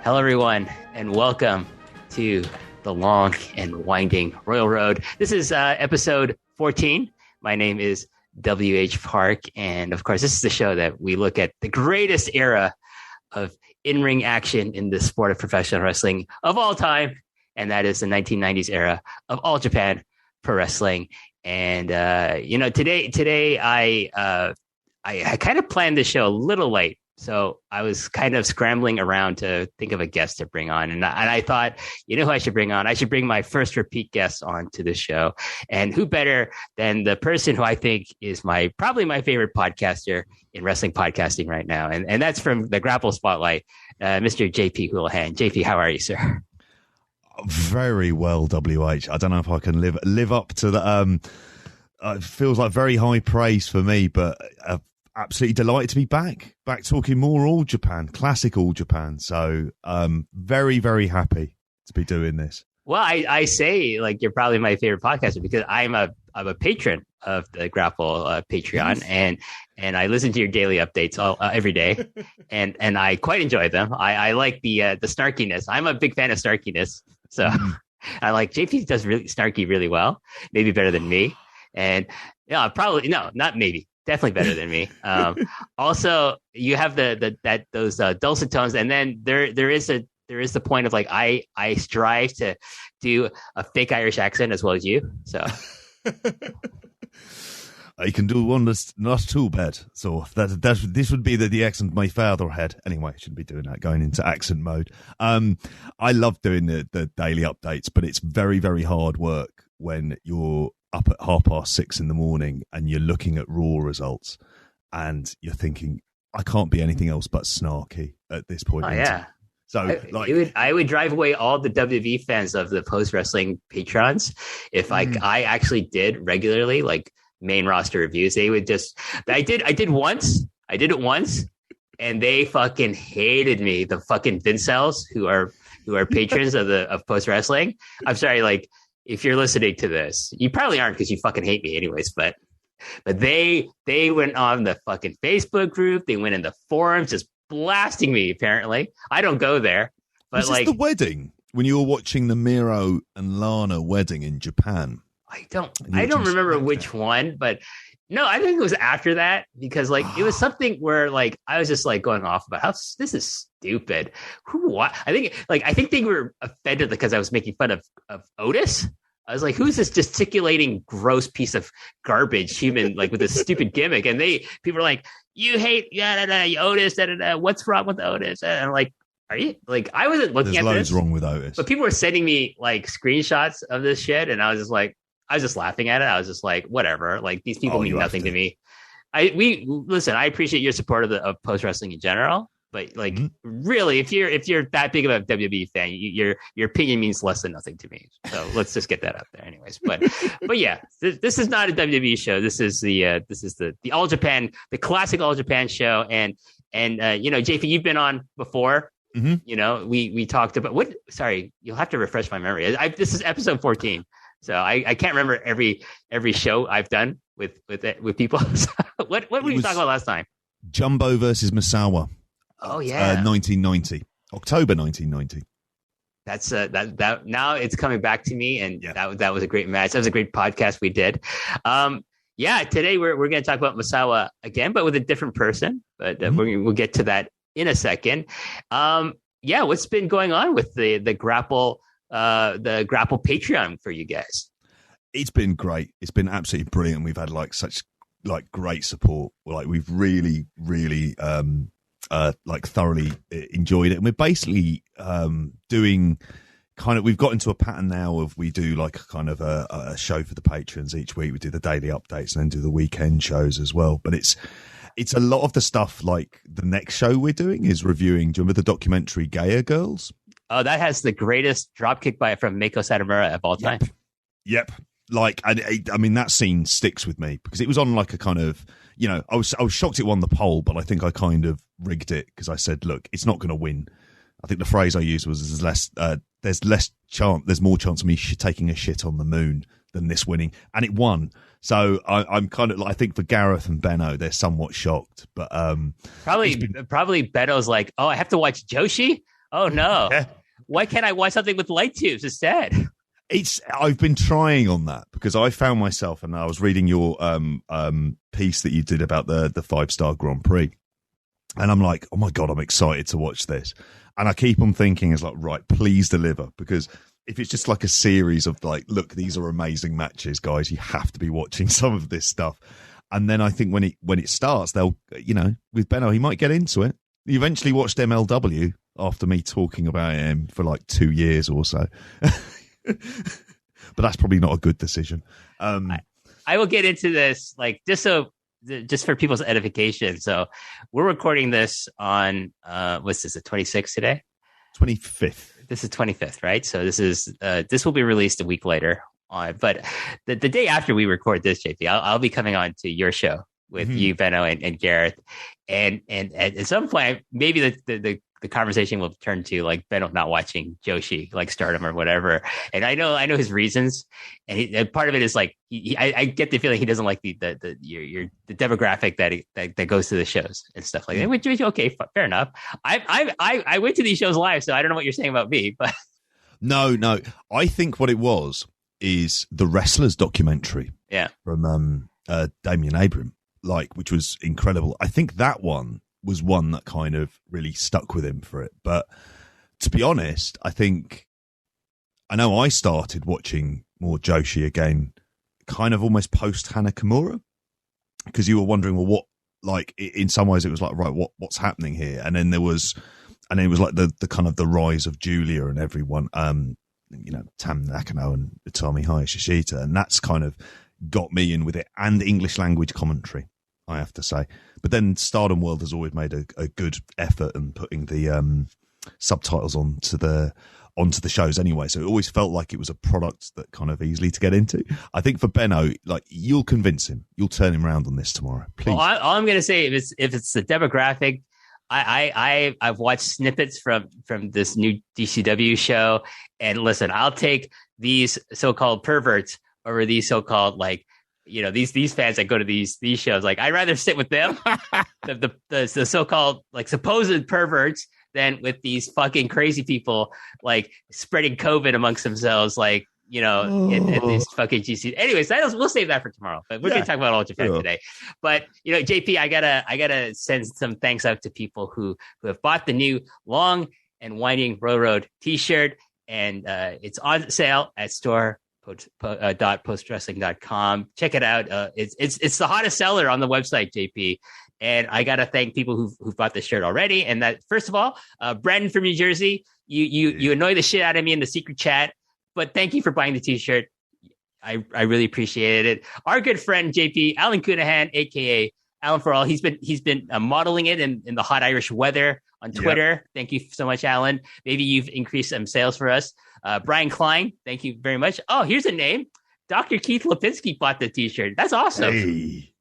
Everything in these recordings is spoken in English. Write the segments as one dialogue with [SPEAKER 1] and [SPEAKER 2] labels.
[SPEAKER 1] Hello, everyone, and welcome to the long and winding Royal Road. This is episode 14. My name is W.H. Park, and of course, this is the show that we look at the greatest era of in-ring action in the sport of professional wrestling of all time, and that is the 1990s era of All Japan Pro Wrestling. And today I kind of planned this show a little late. So I was kind of scrambling around to think of a guest to bring on. And I thought, you know who I should bring on? I should bring my first repeat guest on to the show. And who better than the person who I think is probably my favorite podcaster in wrestling podcasting right now. And that's from the Grapple Spotlight, Mr. JP Houlihan. JP, how are you, sir?
[SPEAKER 2] Very well, WH. I don't know if I can live up to the... it feels like very high praise for me, but... absolutely delighted to be back talking more All Japan, classic All Japan. So very, very happy to be doing this.
[SPEAKER 1] Well, I say like you're probably my favorite podcaster because I'm a patron of the Grapple Patreon, yes. and I listen to your daily updates every day, and I quite enjoy them. I like the snarkiness. I'm a big fan of snarkiness, so I like JP does really snarky really well, maybe better than me, and probably not maybe. Definitely better than me. Also, you have those dulcet tones, and then there is the point of like I strive to do a fake Irish accent as well as you. So
[SPEAKER 2] I can do one that's not too bad. So this would be the accent my father had. Anyway, I shouldn't be doing that. Going into accent mode. I love doing the daily updates, but it's very, very hard work when you're up at 6:30 in the morning and you're looking at Raw results and you're thinking, I can't be anything else but snarky at this point.
[SPEAKER 1] Oh, yeah.
[SPEAKER 2] So
[SPEAKER 1] I would drive away all the WWE fans of the post wrestling patrons if I actually did regularly like main roster reviews. They would just I did it once, and they fucking hated me. The fucking Vincels who are patrons of post wrestling. I'm sorry, like. If you're listening to this, you probably aren't because you fucking hate me anyways, but they went on the fucking Facebook group. They went in the forums just blasting me, apparently. I don't go there. But
[SPEAKER 2] was this the wedding when you were watching the Miro and Lana wedding in Japan?
[SPEAKER 1] I don't remember which one, but no, I think it was after that because like it was something where like I was just like going off about how this is stupid. What? I think they were offended because I was making fun of Otis. I was like, who's this gesticulating gross piece of garbage human like with this stupid gimmick? And people are like, you hate Otis, what's wrong with Otis? And I'm like, are you like I wasn't looking
[SPEAKER 2] There's
[SPEAKER 1] at
[SPEAKER 2] loads
[SPEAKER 1] this
[SPEAKER 2] wrong with Otis.
[SPEAKER 1] But people were sending me like screenshots of this shit, and I was just laughing at it. I was just like, whatever. Like these people mean nothing to me. I appreciate your support of post wrestling in general, but like really, if you're that big of a WWE fan, your opinion means less than nothing to me. So let's just get that out there, anyways. But yeah, this is not a WWE show. This is the All Japan, the classic All Japan show, and JP, you've been on before. Mm-hmm. We talked about what? Sorry, you'll have to refresh my memory. This is episode 14. So I can't remember every show I've done with people. So what were you talking about last time?
[SPEAKER 2] Jumbo versus Misawa.
[SPEAKER 1] Oh yeah,
[SPEAKER 2] 1990, October 1990.
[SPEAKER 1] That's that. Now it's coming back to me, and that was a great match. That was a great podcast we did. Today we're going to talk about Misawa again, but with a different person. But we'll get to that in a second. What's been going on with the Grapple? The Grapple Patreon for you guys?
[SPEAKER 2] It's been great. It's been absolutely brilliant. We've had such great support. We've really thoroughly enjoyed it, and we're basically doing we've got into a pattern now of we do like a show for the patrons each week. We do the daily updates and then do the weekend shows as well. But it's a lot of the stuff. Like the next show we're doing is reviewing. Do you remember the documentary Gaia Girls?
[SPEAKER 1] Oh, that has the greatest dropkick from Mako Satomura of all time.
[SPEAKER 2] Yep. Like, I mean, that scene sticks with me because it was on like a kind of, I was shocked it won the poll, but I think I kind of rigged it because I said, look, it's not going to win. I think the phrase I used was there's more chance of me taking a shit on the moon than this winning, and it won. So I'm kind of I think for Gareth and Benno, they're somewhat shocked, but
[SPEAKER 1] probably Benno's like, oh, I have to watch Joshi. Oh no.
[SPEAKER 2] Yeah.
[SPEAKER 1] Why can't I watch something with light tubes instead?
[SPEAKER 2] I've been trying on that because I found myself, and I was reading your piece that you did about the 5-star Grand Prix, and I'm like, oh my God, I'm excited to watch this. And I keep on thinking, it's like, right, please deliver, because if it's just like a series of like, look, these are amazing matches, guys, you have to be watching some of this stuff. And then I think when it starts, they'll, with Benno, he might get into it. He eventually watched MLW after me talking about him for like 2 years or so. But that's probably not a good decision.
[SPEAKER 1] I will get into this, like, just for people's edification. So we're recording this on, what's this, the 26th today?
[SPEAKER 2] 25th.
[SPEAKER 1] This is 25th, right? So this will be released a week later. But the day after we record this, JP, I'll be coming on to your show with you, Benno, and Gareth. And at some point, maybe the conversation will turn to like Benno not watching Joshi, like Stardom or whatever. And I know his reasons, and part of it is like I get the feeling he doesn't like the demographic that goes to the shows and stuff like that. Which okay, fair enough. I went to these shows live, so I don't know what you're saying about me, but
[SPEAKER 2] no, I think what it was is the Wrestlers documentary, from Damien Abram, which was incredible. I think that one was one that kind of really stuck with him for it. But to be honest, I know I started watching more Joshi again, kind of almost post Hana Kimura, because you were wondering, well, what, like, in some ways it was like, right, what's happening here? And then it was like the kind of the rise of Julia and everyone, Tam Nakano and Utami Hayashishita, and that's kind of got me in with it, and English language commentary, I have to say. But then Stardom World has always made a good effort in putting the subtitles onto the shows anyway, so it always felt like it was a product that kind of easily to get into. I think for Benno, like, you'll convince him, you'll turn him around on this tomorrow, please.
[SPEAKER 1] Well, all I'm going to say, if it's the demographic, I've watched snippets from this new DCW show, and listen, I'll take these so-called perverts over these so-called, like, these fans that go to these shows. Like, I'd rather sit with them, the so-called, like, supposed perverts, than with these fucking crazy people, like, spreading COVID amongst themselves, like, in these fucking GC. Anyways, we'll save that for tomorrow. But we're going to talk about All Japan today. But JP, I gotta send some thanks out to people who have bought the new Long and Winding Railroad T-shirt, and it's on sale at store.postwrestling.com. Check it out. It's the hottest seller on the website, JP. And I gotta thank people who've bought this shirt already. And that, first of all, Brandon from New Jersey, you annoy the shit out of me in the secret chat, but thank you for buying the T-shirt. I really appreciated it. Our good friend JP, Alan Cunahan, aka Alan for All, he's been modeling it in the hot Irish weather on Twitter. Yep. Thank you so much, Alan. Maybe you've increased some sales for us. Brian Klein, thank you very much. Oh, here's a name. Dr. Keith Lipinski bought the T-shirt. That's awesome.
[SPEAKER 2] Hey.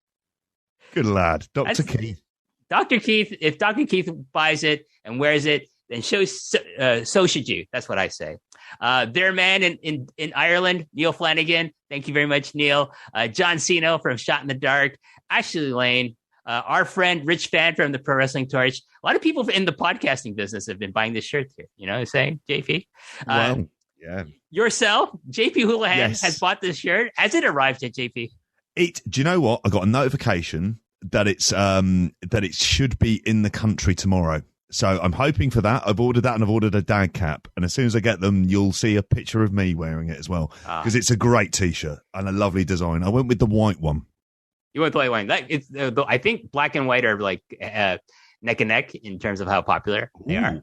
[SPEAKER 2] Good lad, Dr. Keith.
[SPEAKER 1] Dr. Keith, if Dr. Keith buys it and wears it, then so should you. That's what I say. Their man in Ireland, Neil Flanagan. Thank you very much, Neil. John Ceno from Shot in the Dark. Ashley Lane. Our friend Rich Fan from the Pro Wrestling Torch. A lot of people in the podcasting business have been buying this shirt here. You know what I'm saying, JP?
[SPEAKER 2] Well, yeah.
[SPEAKER 1] Yourself, JP Houlihan, has bought this shirt. Has it arrived yet, JP?
[SPEAKER 2] Do you know what? I got a notification that it should be in the country tomorrow. So I'm hoping for that. I've ordered that, and I've ordered a dad cap. And as soon as I get them, you'll see a picture of me wearing it as well, because it's a great T-shirt and a lovely design. I went with the white one. You went with the white
[SPEAKER 1] one. I think black and white are like neck and neck in terms of how popular they are.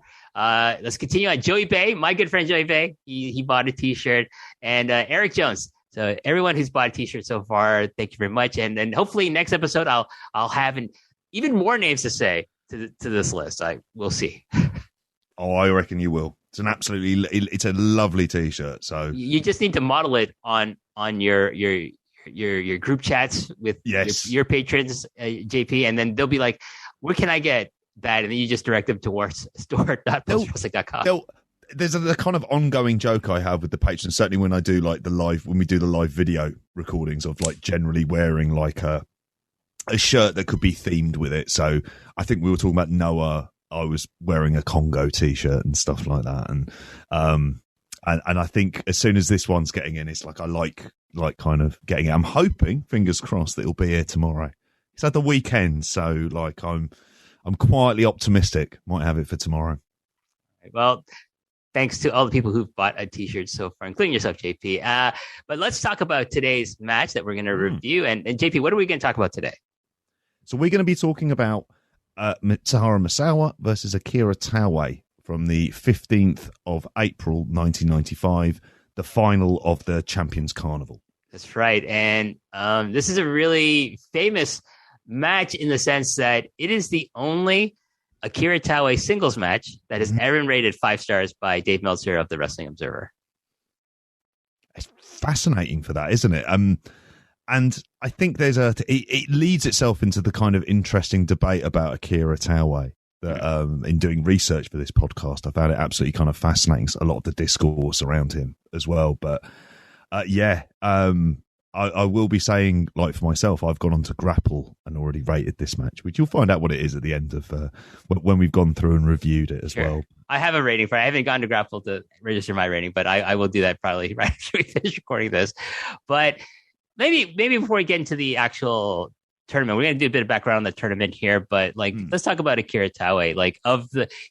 [SPEAKER 1] Let's continue on. Joey Bay, my good friend Joey Bay, he bought a T-shirt, and Eric Jones. So everyone who's bought a T-shirt so far, thank you very much. And then hopefully next episode I'll have even more names to say to this list. We'll see.
[SPEAKER 2] Oh, I reckon you will. It's a lovely T-shirt. So
[SPEAKER 1] you just need to model it on your group chats with your patrons, JP, and then they'll be like, "Where can I get that?" And then you just direct them towards store.postwrestling.com.
[SPEAKER 2] There's a kind of ongoing joke I have with the patrons, certainly when I do when we do the live video recordings, of like generally wearing like a shirt that could be themed with it. So I think we were talking about Noah I was wearing a Congo t-shirt and stuff like that. And I think as soon as this one's getting in, it's like I like kind of getting it. I'm hoping, fingers crossed, that it'll be here tomorrow. It's at the weekend, so like I'm quietly optimistic. Might have it for tomorrow.
[SPEAKER 1] Well, thanks to all the people who've bought a t-shirt so far, including yourself, JP. But let's talk about today's match that we're going to review. And JP, what are we going to talk about today?
[SPEAKER 2] So we're going to be talking about Mitsuharu Misawa versus Akira Taue from the 15th of April, 1995, the final of the Champions Carnival.
[SPEAKER 1] That's right. And this is a really famous match in the sense that it is the only Akira Taue singles match that has ever been rated 5 stars by Dave Meltzer of the Wrestling Observer.
[SPEAKER 2] It's fascinating for that, isn't it? And I think it leads itself into the kind of interesting debate about Akira Taue that in doing research for this podcast, I found it absolutely kind of fascinating. A lot of the discourse around him as well. But I will be saying, like for myself, I've gone on to GRAPPL and already rated this match, which you'll find out what it is at the end of when we've gone through and reviewed it as well.
[SPEAKER 1] I have a rating for it. I haven't gone to GRAPPL to register my rating, but I will do that probably right after we finish recording this. But maybe before we get into the actual tournament, we're going to do a bit of background on the tournament here, but let's talk about Akira Taue.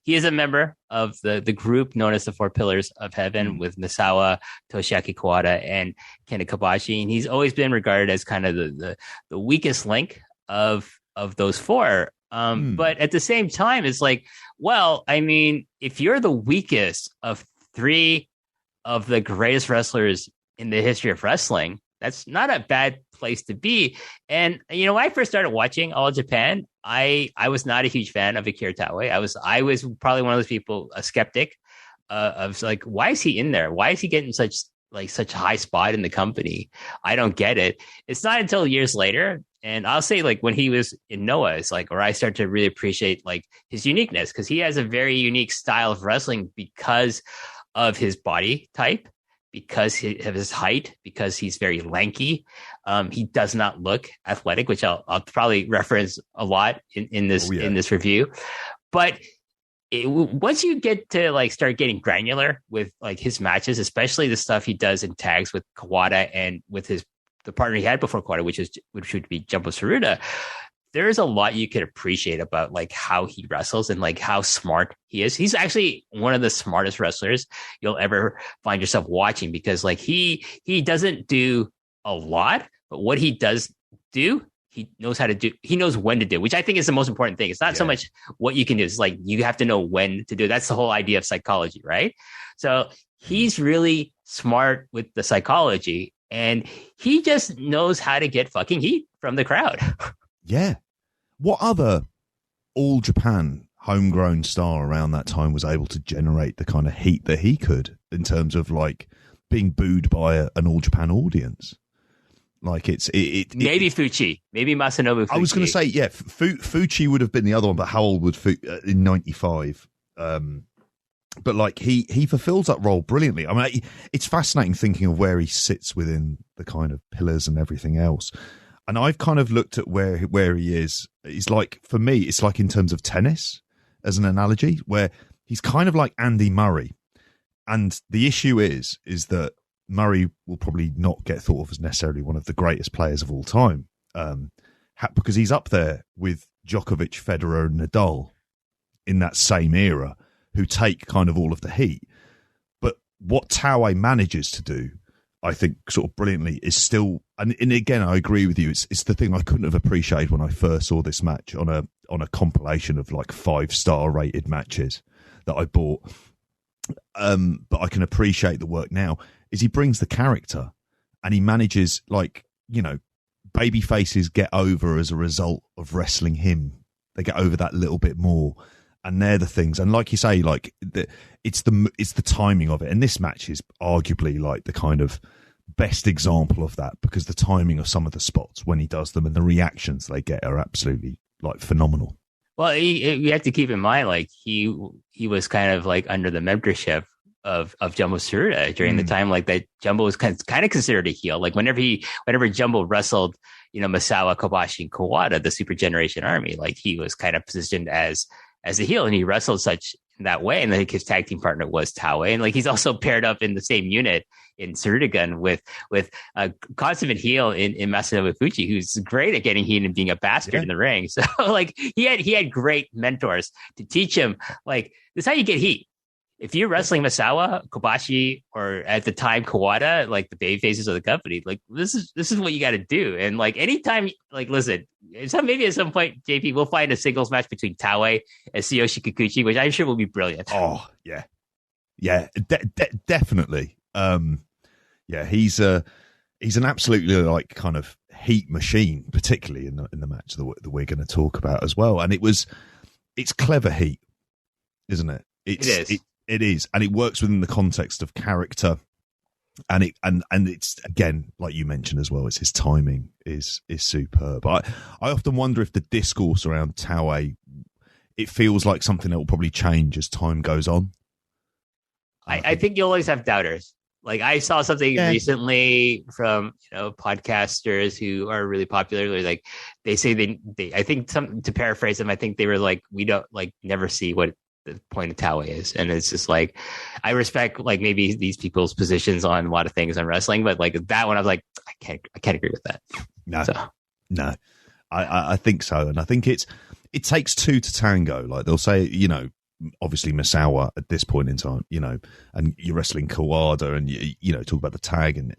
[SPEAKER 1] He is a member of the group known as the Four Pillars of Heaven with Misawa, Toshiaki Kawada, and Kenta Kobashi. And he's always been regarded as kind of the weakest link of those four. But at the same time, it's like, well, I mean, if you're the weakest of 3 of the greatest wrestlers in the history of wrestling, that's not a bad place to be. And, you know, when I first started watching All Japan, I was not a huge fan of Akira Taue. I was probably one of those people, a skeptic of like, why is he in there? Why is he getting such a high spot in the company? I don't get it. It's not until years later. And I'll say like when he was in Noah, it's like, where I start to really appreciate like his uniqueness, because he has a very unique style of wrestling because of his body type, because of his height, because he's very lanky. He does not look athletic, which I'll probably reference a lot in this review. But once you get to like start getting granular with like his matches, especially the stuff he does in tags with Kawada and with the partner he had before Kawada, which would be Jumbo Tsuruta, there is a lot you could appreciate about like how he wrestles and like how smart he is. He's actually one of the smartest wrestlers you'll ever find yourself watching, because like he doesn't do a lot, but what he does do, he knows how to do. He knows when to do, which I think is the most important thing. It's not so much what you can do. It's like you have to know when to do. That's the whole idea of psychology, right? So he's really smart with the psychology, and he just knows how to get fucking heat from the crowd.
[SPEAKER 2] Yeah. What other All Japan homegrown star around that time was able to generate the kind of heat that he could in terms of like being booed by an All Japan audience? Like maybe Fuchi, maybe Masanobu Fuchi. I was going to say, yeah, Fuchi would have been the other one, but how old would in 95? But like he fulfills that role brilliantly. I mean, it's fascinating thinking of where he sits within the kind of pillars and everything else. And I've kind of looked at where he is. He's like, for me, it's like in terms of tennis as an analogy, where he's kind of like Andy Murray. And the issue is that Murray will probably not get thought of as necessarily one of the greatest players of all time, because he's up there with Djokovic, Federer, and Nadal in that same era, who take kind of all of the heat. But what Taue manages to do, I think, sort of brilliantly, is still, and again, I agree with you. It's the thing I couldn't have appreciated when I first saw this match on a compilation of like 5-star rated matches that I bought. But I can appreciate the work now. Is he brings the character, and he manages, like, you know, baby faces get over as a result of wrestling him. They get over that little bit more, and they're the things. And like you say, like it's the timing of it. And this match is arguably like the kind of best example of that, because the timing of some of the spots when he does them and the reactions they get are absolutely like phenomenal.
[SPEAKER 1] Well, you have to keep in mind, like he was kind of like under the mentorship of Jumbo Tsuruta during the time like that. Jumbo was kind of considered a heel. Like whenever Jumbo wrestled, you know, Misawa, Kobashi, and Kawada, the Super Generation Army, like he was kind of positioned as as a heel, and he wrestled such in that way. And I think his tag team partner was Taue, and like he's also paired up in the same unit in Tsurugun with a consummate heel in Masanobu Fuji, who's great at getting heat and being a bastard in the ring. So like he had great mentors to teach him like this is how you get heat. If you're wrestling Misawa, Kobashi, or at the time Kawada, like the baby faces of the company, like this is what you got to do. And like anytime, like listen, maybe at some point, JP, we'll find a singles match between Taue and Tsuyoshi Kikuchi, which I'm sure will be brilliant.
[SPEAKER 2] Oh yeah, definitely. He's an absolutely like kind of heat machine, particularly in the match that we're going to talk about as well. And it's clever heat, isn't it?
[SPEAKER 1] It is.
[SPEAKER 2] It is, and it works within the context of character, and it's again, like you mentioned as well, it's his timing is superb. I often wonder if the discourse around Taue, it feels like something that will probably change as time goes on.
[SPEAKER 1] I think you always have doubters. Like I saw something recently from podcasters who are really popular. Like they say they I think to paraphrase them, I think they were like, we don't like never see what the point of Taue is. And it's just like, I respect like maybe these people's positions on a lot of things on wrestling, but like that one, I was like, I can't agree with that.
[SPEAKER 2] No, I think so. And I think it takes two to tango. Like they'll say, obviously Misawa at this point in time, and you're wrestling Kawada and talk about the tag and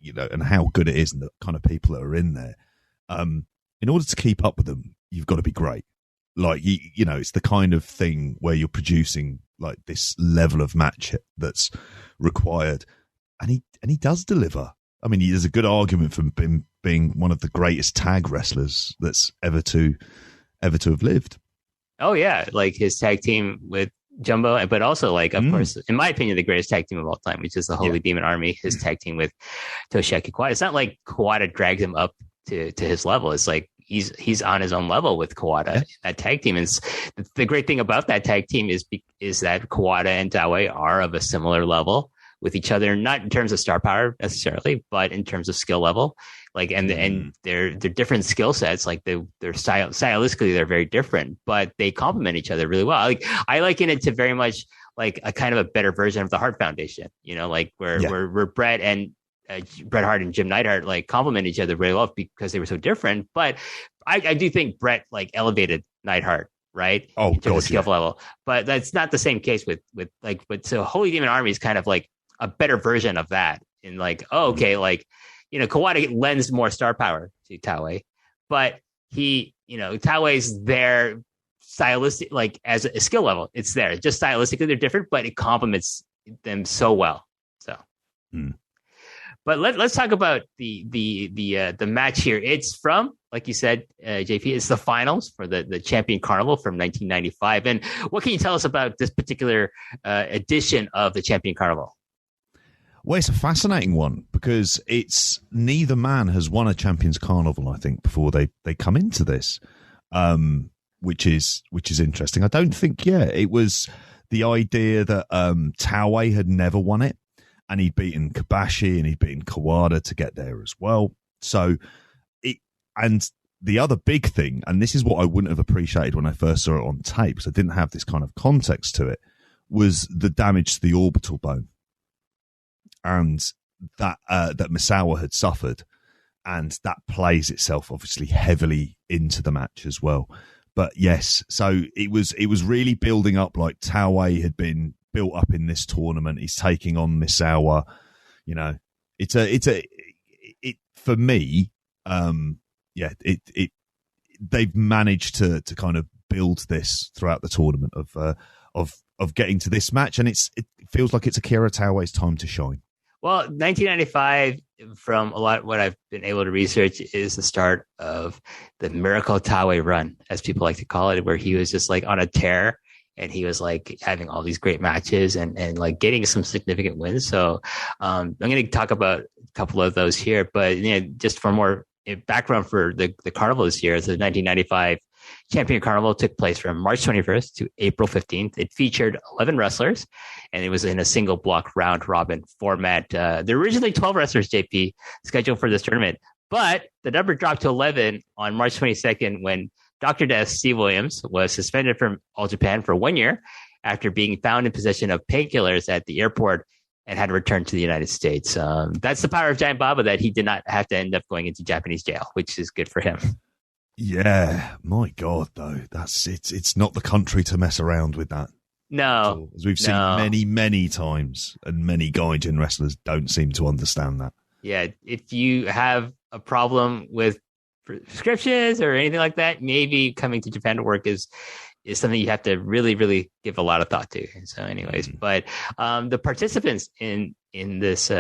[SPEAKER 2] and how good it is and the kind of people that are in there. In order to keep up with them, you've got to be great. Like, it's the kind of thing where you're producing like this level of match that's required. And he does deliver. I mean, there's a good argument for him being one of the greatest tag wrestlers that's ever to have lived. Oh, yeah.
[SPEAKER 1] Like his tag team with Jumbo, but also like, of course, in my opinion, the greatest tag team of all time, which is the Holy Demon Army, his tag team with Toshiaki Kawada. It's not like Kawada drags him up to his level. It's like, he's on his own level with Kawada. Yeah. That tag team is the great thing about that tag team is that Kawada and Taue are of a similar level with each other, not in terms of star power necessarily, but in terms of skill level. Like and they're different skill sets. Like their stylistically they're very different, but they complement each other really well. Like I liken it to very much like a kind of a better version of the Hart Foundation. Like where Bret Hart and Jim Neidhart like complement each other really well because they were so different. But I do think Bret like elevated Neidhart, right?
[SPEAKER 2] Oh,
[SPEAKER 1] to the skill level. But that's not the same case with so Holy Demon Army is kind of like a better version of that. In like, like Kawada lends more star power to Taue, but Taue's there stylistic like as a skill level. It's there just stylistically they're different, but it complements them so well. So. But let's talk about the match here. It's from, like you said, JP, it's the finals for the Champion Carnival from 1995. And what can you tell us about this particular edition of the Champion Carnival?
[SPEAKER 2] Well, it's a fascinating one because neither man has won a Champions Carnival, I think, before they come into this, which is interesting. I don't think, it was the idea that Taue had never won it. And he'd beaten Kobashi and he'd beaten Kawada to get there as well. So and the other big thing, and this is what I wouldn't have appreciated when I first saw it on tape, because I didn't have this kind of context to it, was the damage to the orbital bone. And that Misawa had suffered. And that plays itself obviously heavily into the match as well. But yes, so it was really building up like Taue had been built up in this tournament. He's taking on Misawa. For me, they've managed to kind of build this throughout the tournament of getting to this match, and it feels like it's Akira Taue's time to shine.
[SPEAKER 1] Well, 1995, from a lot what I've been able to research, is the start of the Miracle Taue run, as people like to call it, where he was just like on a tear. And he was like having all these great matches and like getting some significant wins. So I'm going to talk about a couple of those here, but just for more background for the Carnival this year, the 1995 Champion Carnival took place from March 21st to April 15th. It featured 11 wrestlers, and it was in a single block round robin format. There were originally 12 wrestlers, JP, scheduled for this tournament, but the number dropped to 11 on March 22nd when Dr. Death Steve Williams was suspended from All Japan for 1 year after being found in possession of painkillers at the airport and had to return to the United States. That's the power of Giant Baba, that he did not have to end up going into Japanese jail, which is good for him.
[SPEAKER 2] Yeah, my God, though, it's not the country to mess around with that.
[SPEAKER 1] No,
[SPEAKER 2] as we've seen many times, and many Gaijin wrestlers don't seem to understand that.
[SPEAKER 1] Yeah, if you have a problem with prescriptions or anything like that, maybe coming to Japan to work is something you have to really, really give a lot of thought to. So, anyways, but the participants in this,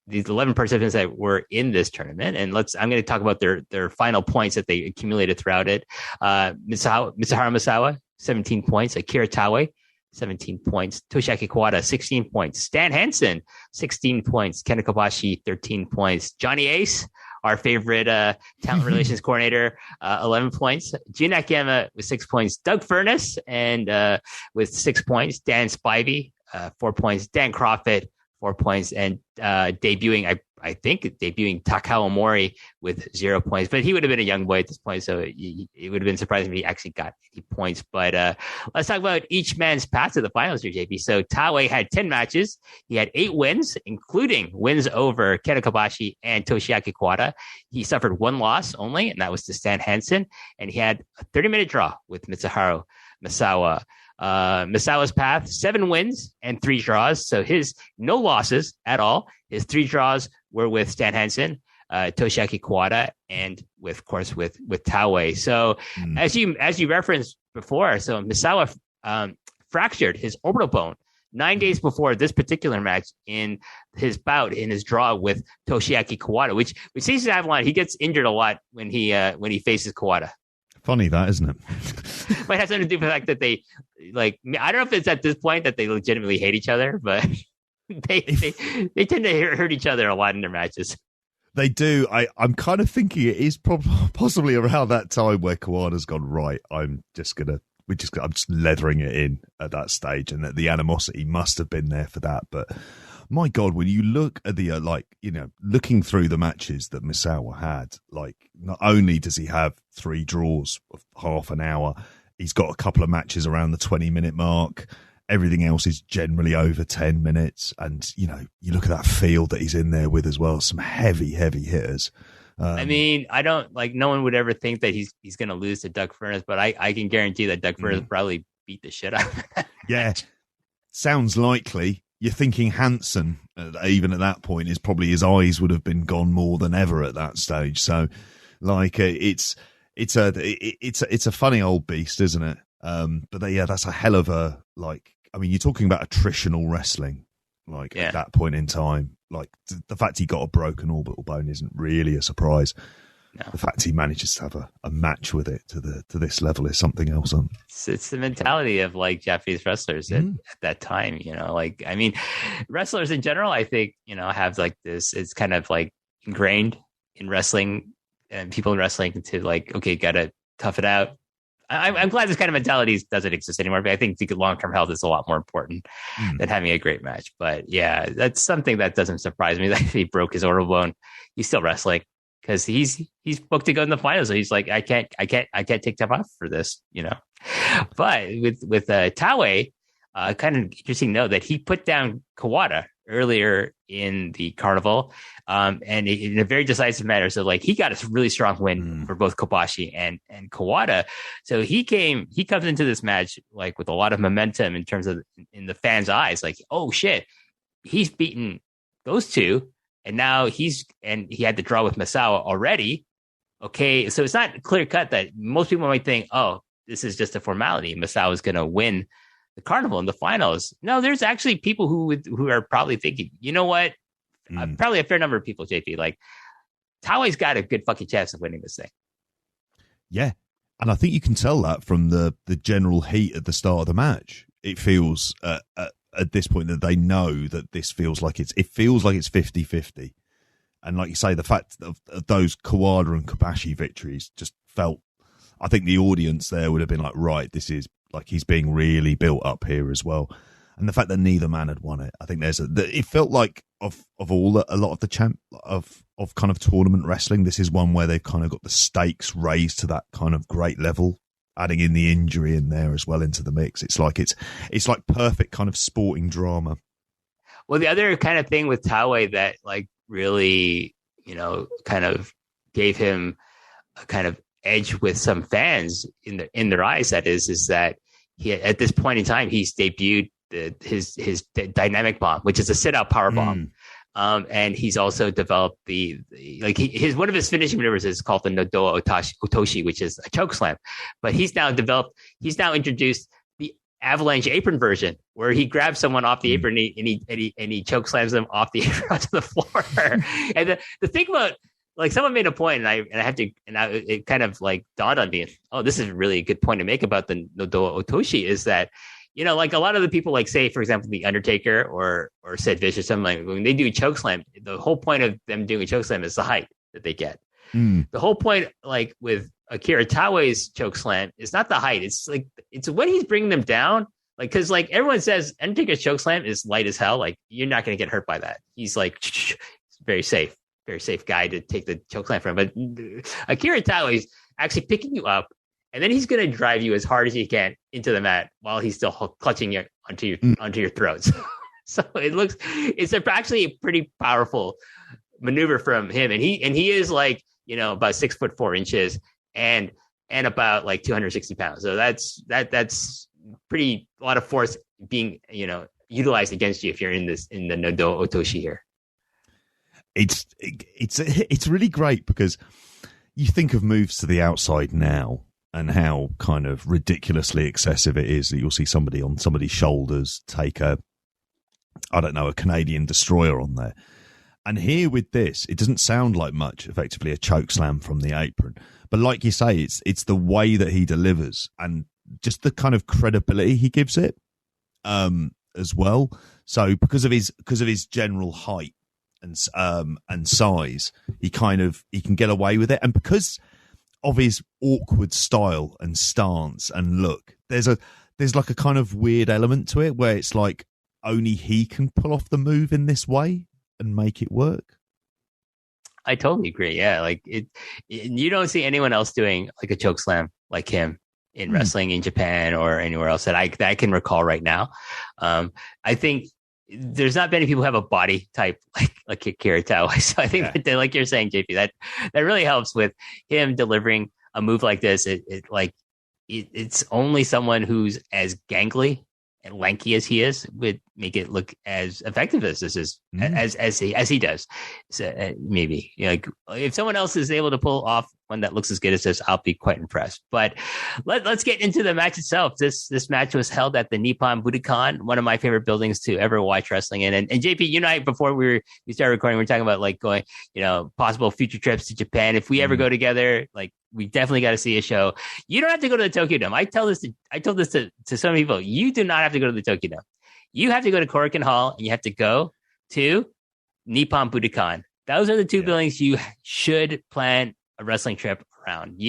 [SPEAKER 1] these 11 participants that were in this tournament, and I'm going to talk about their final points that they accumulated throughout it. Mitsuharu Misawa, 17 points. Akira Taue, 17 points. Toshiaki Kawada, 16 points. Stan Hansen, 16 points. Kenta Kobashi, 13 points. Johnny Ace, our favorite talent relations coordinator, 11 points. Jun Akiyama with 6 points. Doug Furness and with 6 points. Dan Spivey, 4 points. Dan Crawford, 4 points. And debuting Takao Mori with 0 points. But he would have been a young boy at this point, so it would have been surprising if he actually got 80 points. But let's talk about each man's path to the finals here, JP. So Taue had 10 matches. He had 8 wins, including wins over Kenta Kobashi and Toshiaki Kawada. He suffered 1 loss only, and that was to Stan Hansen. And he had a 30-minute draw with Mitsuharu Misawa. Misawa's path, 7 wins and 3 draws. So his no losses at all. His 3 draws were with Stan Hansen, Toshiaki Kawada, and with Taue. So as you referenced before, so Misawa fractured his orbital bone 9 days before this particular match in his draw with Toshiaki Kawada, which seems to have a lot. He gets injured a lot when he faces Kawada.
[SPEAKER 2] Funny that, isn't it?
[SPEAKER 1] Might have something to do with the fact that they I don't know if it's at this point that they legitimately hate each other, but they tend to hurt each other a lot in their matches.
[SPEAKER 2] They do. I'm kind of thinking it is possibly around that time where Kawada's gone, right, I'm just leathering it in at that stage, and that the animosity must have been there for that. But my God, when you look at the looking through the matches that Misawa had, not only does he have 3 draws of half an hour, he's got a couple of matches around the 20-minute mark. Everything else is generally over 10 minutes. And, you look at that field that he's in there with as well, some heavy hitters.
[SPEAKER 1] I mean, I don't no one would ever think that he's going to lose to Doug Furness, but I can guarantee that Doug Furness probably beat the shit out of him.
[SPEAKER 2] Yeah, sounds likely. You're thinking Hansen, even at that point, is probably his eyes would have been gone more than ever at that stage. So, it's a funny old beast, isn't it? But that's a hell of a you're talking about attritional wrestling, at that point in time. The fact he got a broken orbital bone isn't really a surprise. No. The fact he manages to have a match with it to this level is something else.
[SPEAKER 1] It's the mentality of Japanese wrestlers at that time. Wrestlers in general, I think, have this. It's kind of ingrained in wrestling, and people in wrestling to okay, gotta tough it out. I'm glad this kind of mentality doesn't exist anymore, but I think long-term health is a lot more important than having a great match. But yeah, that's something that doesn't surprise me that he broke his orbital bone. He's still wrestling because he's booked to go in the finals. So he's I can't take time off for this, But with Taue, kind of interesting to know that he put down Kawada earlier in the carnival, and in a very decisive manner. So he got a really strong win for both Kobashi and Kawada. So he comes into this match with a lot of momentum in terms of in the fans' eyes, oh shit, he's beaten those two, and now he had the draw with Misawa already. Okay, so it's not clear cut that most people might think, oh, this is just a formality. Misawa is going to win the carnival in the finals. No, there's actually people who are probably thinking, you know what? Probably a fair number of people, JP, Taue's got a good fucking chance of winning this thing. Yeah.
[SPEAKER 2] And I think you can tell that from the general heat at the start of the match. It feels at this point that they know that this feels like it's 50-50. And like you say, the fact of those Kawada and Kobashi victories just felt, I think the audience there would have been right, this is he's being really built up here as well. And the fact that neither man had won it, I think it felt like a lot of the of kind of tournament wrestling, this is one where they've kind of got the stakes raised to that kind of great level adding in the injury in there as well into the mix. It's like perfect kind of sporting drama.
[SPEAKER 1] Well, the other kind of thing with Taue that like really, kind of gave him a kind of edge with some fans in their eyes, that is that he, at this point in time, he's debuted his dynamic bomb, which is a sit-out power bomb. And he's also developed one of his finishing maneuvers is called the Nodowa Otoshi, which is a choke slam. But he's now introduced the avalanche apron version, where he grabs someone off the apron and he choke slams them off the apron onto the floor. And the thing about, like, someone made a point, it kind of like dawned on me. Oh, this is really a good point to make about the Nodowa Otoshi, is that, like a lot of the people, like, say, for example, the Undertaker or Sid Vicious, something like, when they do choke slam, the whole point of them doing a choke slam is the height that they get. The whole point, like with Akira Taue's choke slam, is not the height. It's when he's bringing them down. Like, because like everyone says, Undertaker's choke slam is light as hell. Like, you're not going to get hurt by that. He's like very safe guy to take the choke slam from. But Akira Taue is actually picking you up, and then he's going to drive you as hard as he can into the mat while he's still clutching you onto your throats. So it's actually a pretty powerful maneuver from him. And he is like, about 6'4" and about like 260 pounds. So that's pretty a lot of force being, utilized against you if you're in the Nodowa Otoshi here.
[SPEAKER 2] It's really great because you think of moves to the outside now and how kind of ridiculously excessive it is that you'll see somebody on somebody's shoulders take a Canadian destroyer on there. And here with this, it doesn't sound like much, effectively a choke slam from the apron. But like you say, it's the way that he delivers and just the kind of credibility he gives it as well. So because of his general height and size, he can get away with it. And because of his awkward style and stance and look, there's like a kind of weird element to it where it's like only he can pull off the move in this way and make it work.
[SPEAKER 1] I totally agree. Yeah, like you don't see anyone else doing like a choke slam like him in wrestling in Japan or anywhere else that I can recall right now. I think there's not many people who have a body type like Akira Taue. So I think that, like you're saying, JP, that really helps with him delivering a move like this. It's only someone who's as gangly and lanky as he is would make it look as effective as this is, as he does. So maybe like if someone else is able to pull off one that looks as good as this, I'll be quite impressed. But let's get into the match itself. This match was held at the Nippon Budokan, one of my favorite buildings to ever watch wrestling in. And JP, you and I, before we started recording, we were talking about like going, possible future trips to Japan. If we ever go together, like we definitely got to see a show. You don't have to go to the Tokyo Dome. I told this to some people. You do not have to go to the Tokyo Dome. You have to go to Korakuen Hall and you have to go to Nippon Budokan. Those are the two buildings you should plan a wrestling trip around.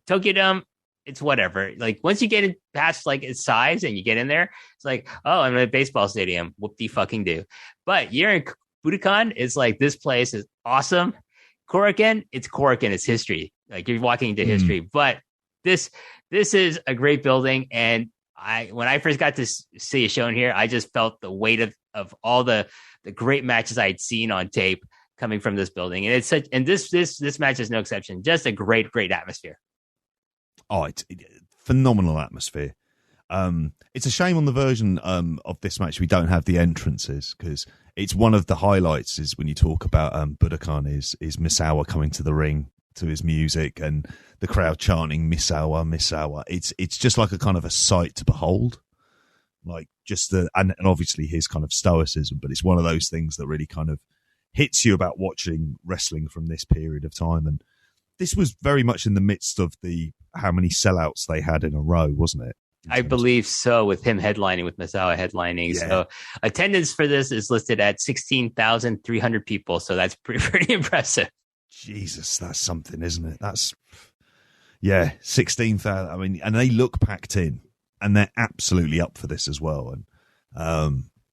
[SPEAKER 1] Tokyo Dome, it's whatever. Like once you get past like its size and you get in there, it's like, oh, I'm in a baseball stadium. Whoop-de-fucking-do. But you're in Budokan, it's like this place is awesome. Korakuen, it's history. Like you're walking into history. But this is a great building, and when I first got to see a show in here, I just felt the weight of all the great matches I had seen on tape coming from this building. And this match is no exception. Just a great atmosphere.
[SPEAKER 2] Oh, it's phenomenal atmosphere. It's a shame on the version of this match we don't have the entrances, because it's one of the highlights is when you talk about Budokan is Misawa coming to the ring to his music and the crowd chanting Misawa, Misawa. It's just like a kind of a sight to behold. Like just and obviously his kind of stoicism, but it's one of those things that really kind of hits you about watching wrestling from this period of time. And this was very much in the midst of how many sellouts they had in a row, wasn't it?
[SPEAKER 1] I believe so, with him headlining, with Misawa headlining. Yeah. So attendance for this is listed at 16,300 people. So that's pretty impressive.
[SPEAKER 2] Jesus, that's something, isn't it? That's 16,000. I mean, and they look packed in, and they're absolutely up for this as well. And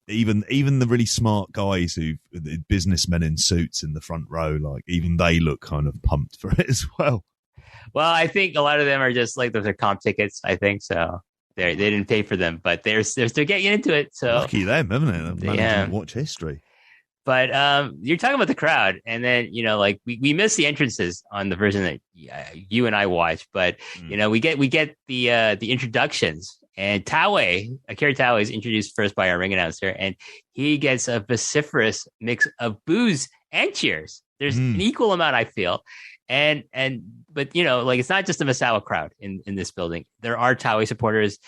[SPEAKER 2] even the really smart guys the businessmen in suits in the front row, like even they look kind of pumped for it as well.
[SPEAKER 1] Well, I think a lot of them are just like those are comp tickets. I think so. They didn't pay for them, but they're still getting into it. So
[SPEAKER 2] lucky them, haven't it? Managing watch history.
[SPEAKER 1] But you're talking about the crowd, and then like we miss the entrances on the version that you and I watched. But we get the introductions, and Akira Taue is introduced first by our ring announcer, and he gets a vociferous mix of boos and cheers. There's an equal amount, I feel. But like it's not just the Misawa crowd in this building. There are Taue supporters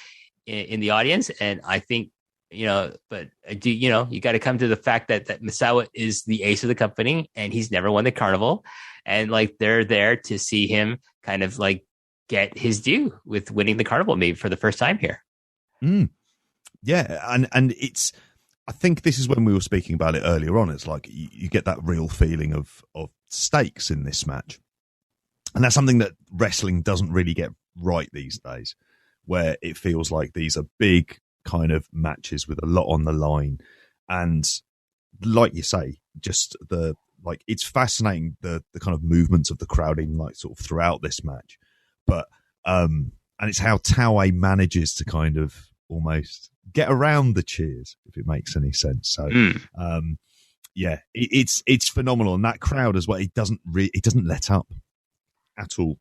[SPEAKER 1] in the audience, and I think but you got to come to the fact that Misawa is the ace of the company, and he's never won the carnival, and like they're there to see him kind of like get his due with winning the carnival, maybe for the first time here.
[SPEAKER 2] Yeah, and it's. I think this is when we were speaking about it earlier on. It's like you get that real feeling of stakes in this match. And that's something that wrestling doesn't really get right these days, where it feels like these are big kind of matches with a lot on the line. And like you say, just it's fascinating the kind of movements of the crowd in like sort of throughout this match. But and it's how Taue manages to kind of almost get around the cheers, if it makes any sense. So yeah, it's phenomenal. And that crowd as well, it doesn't let up at all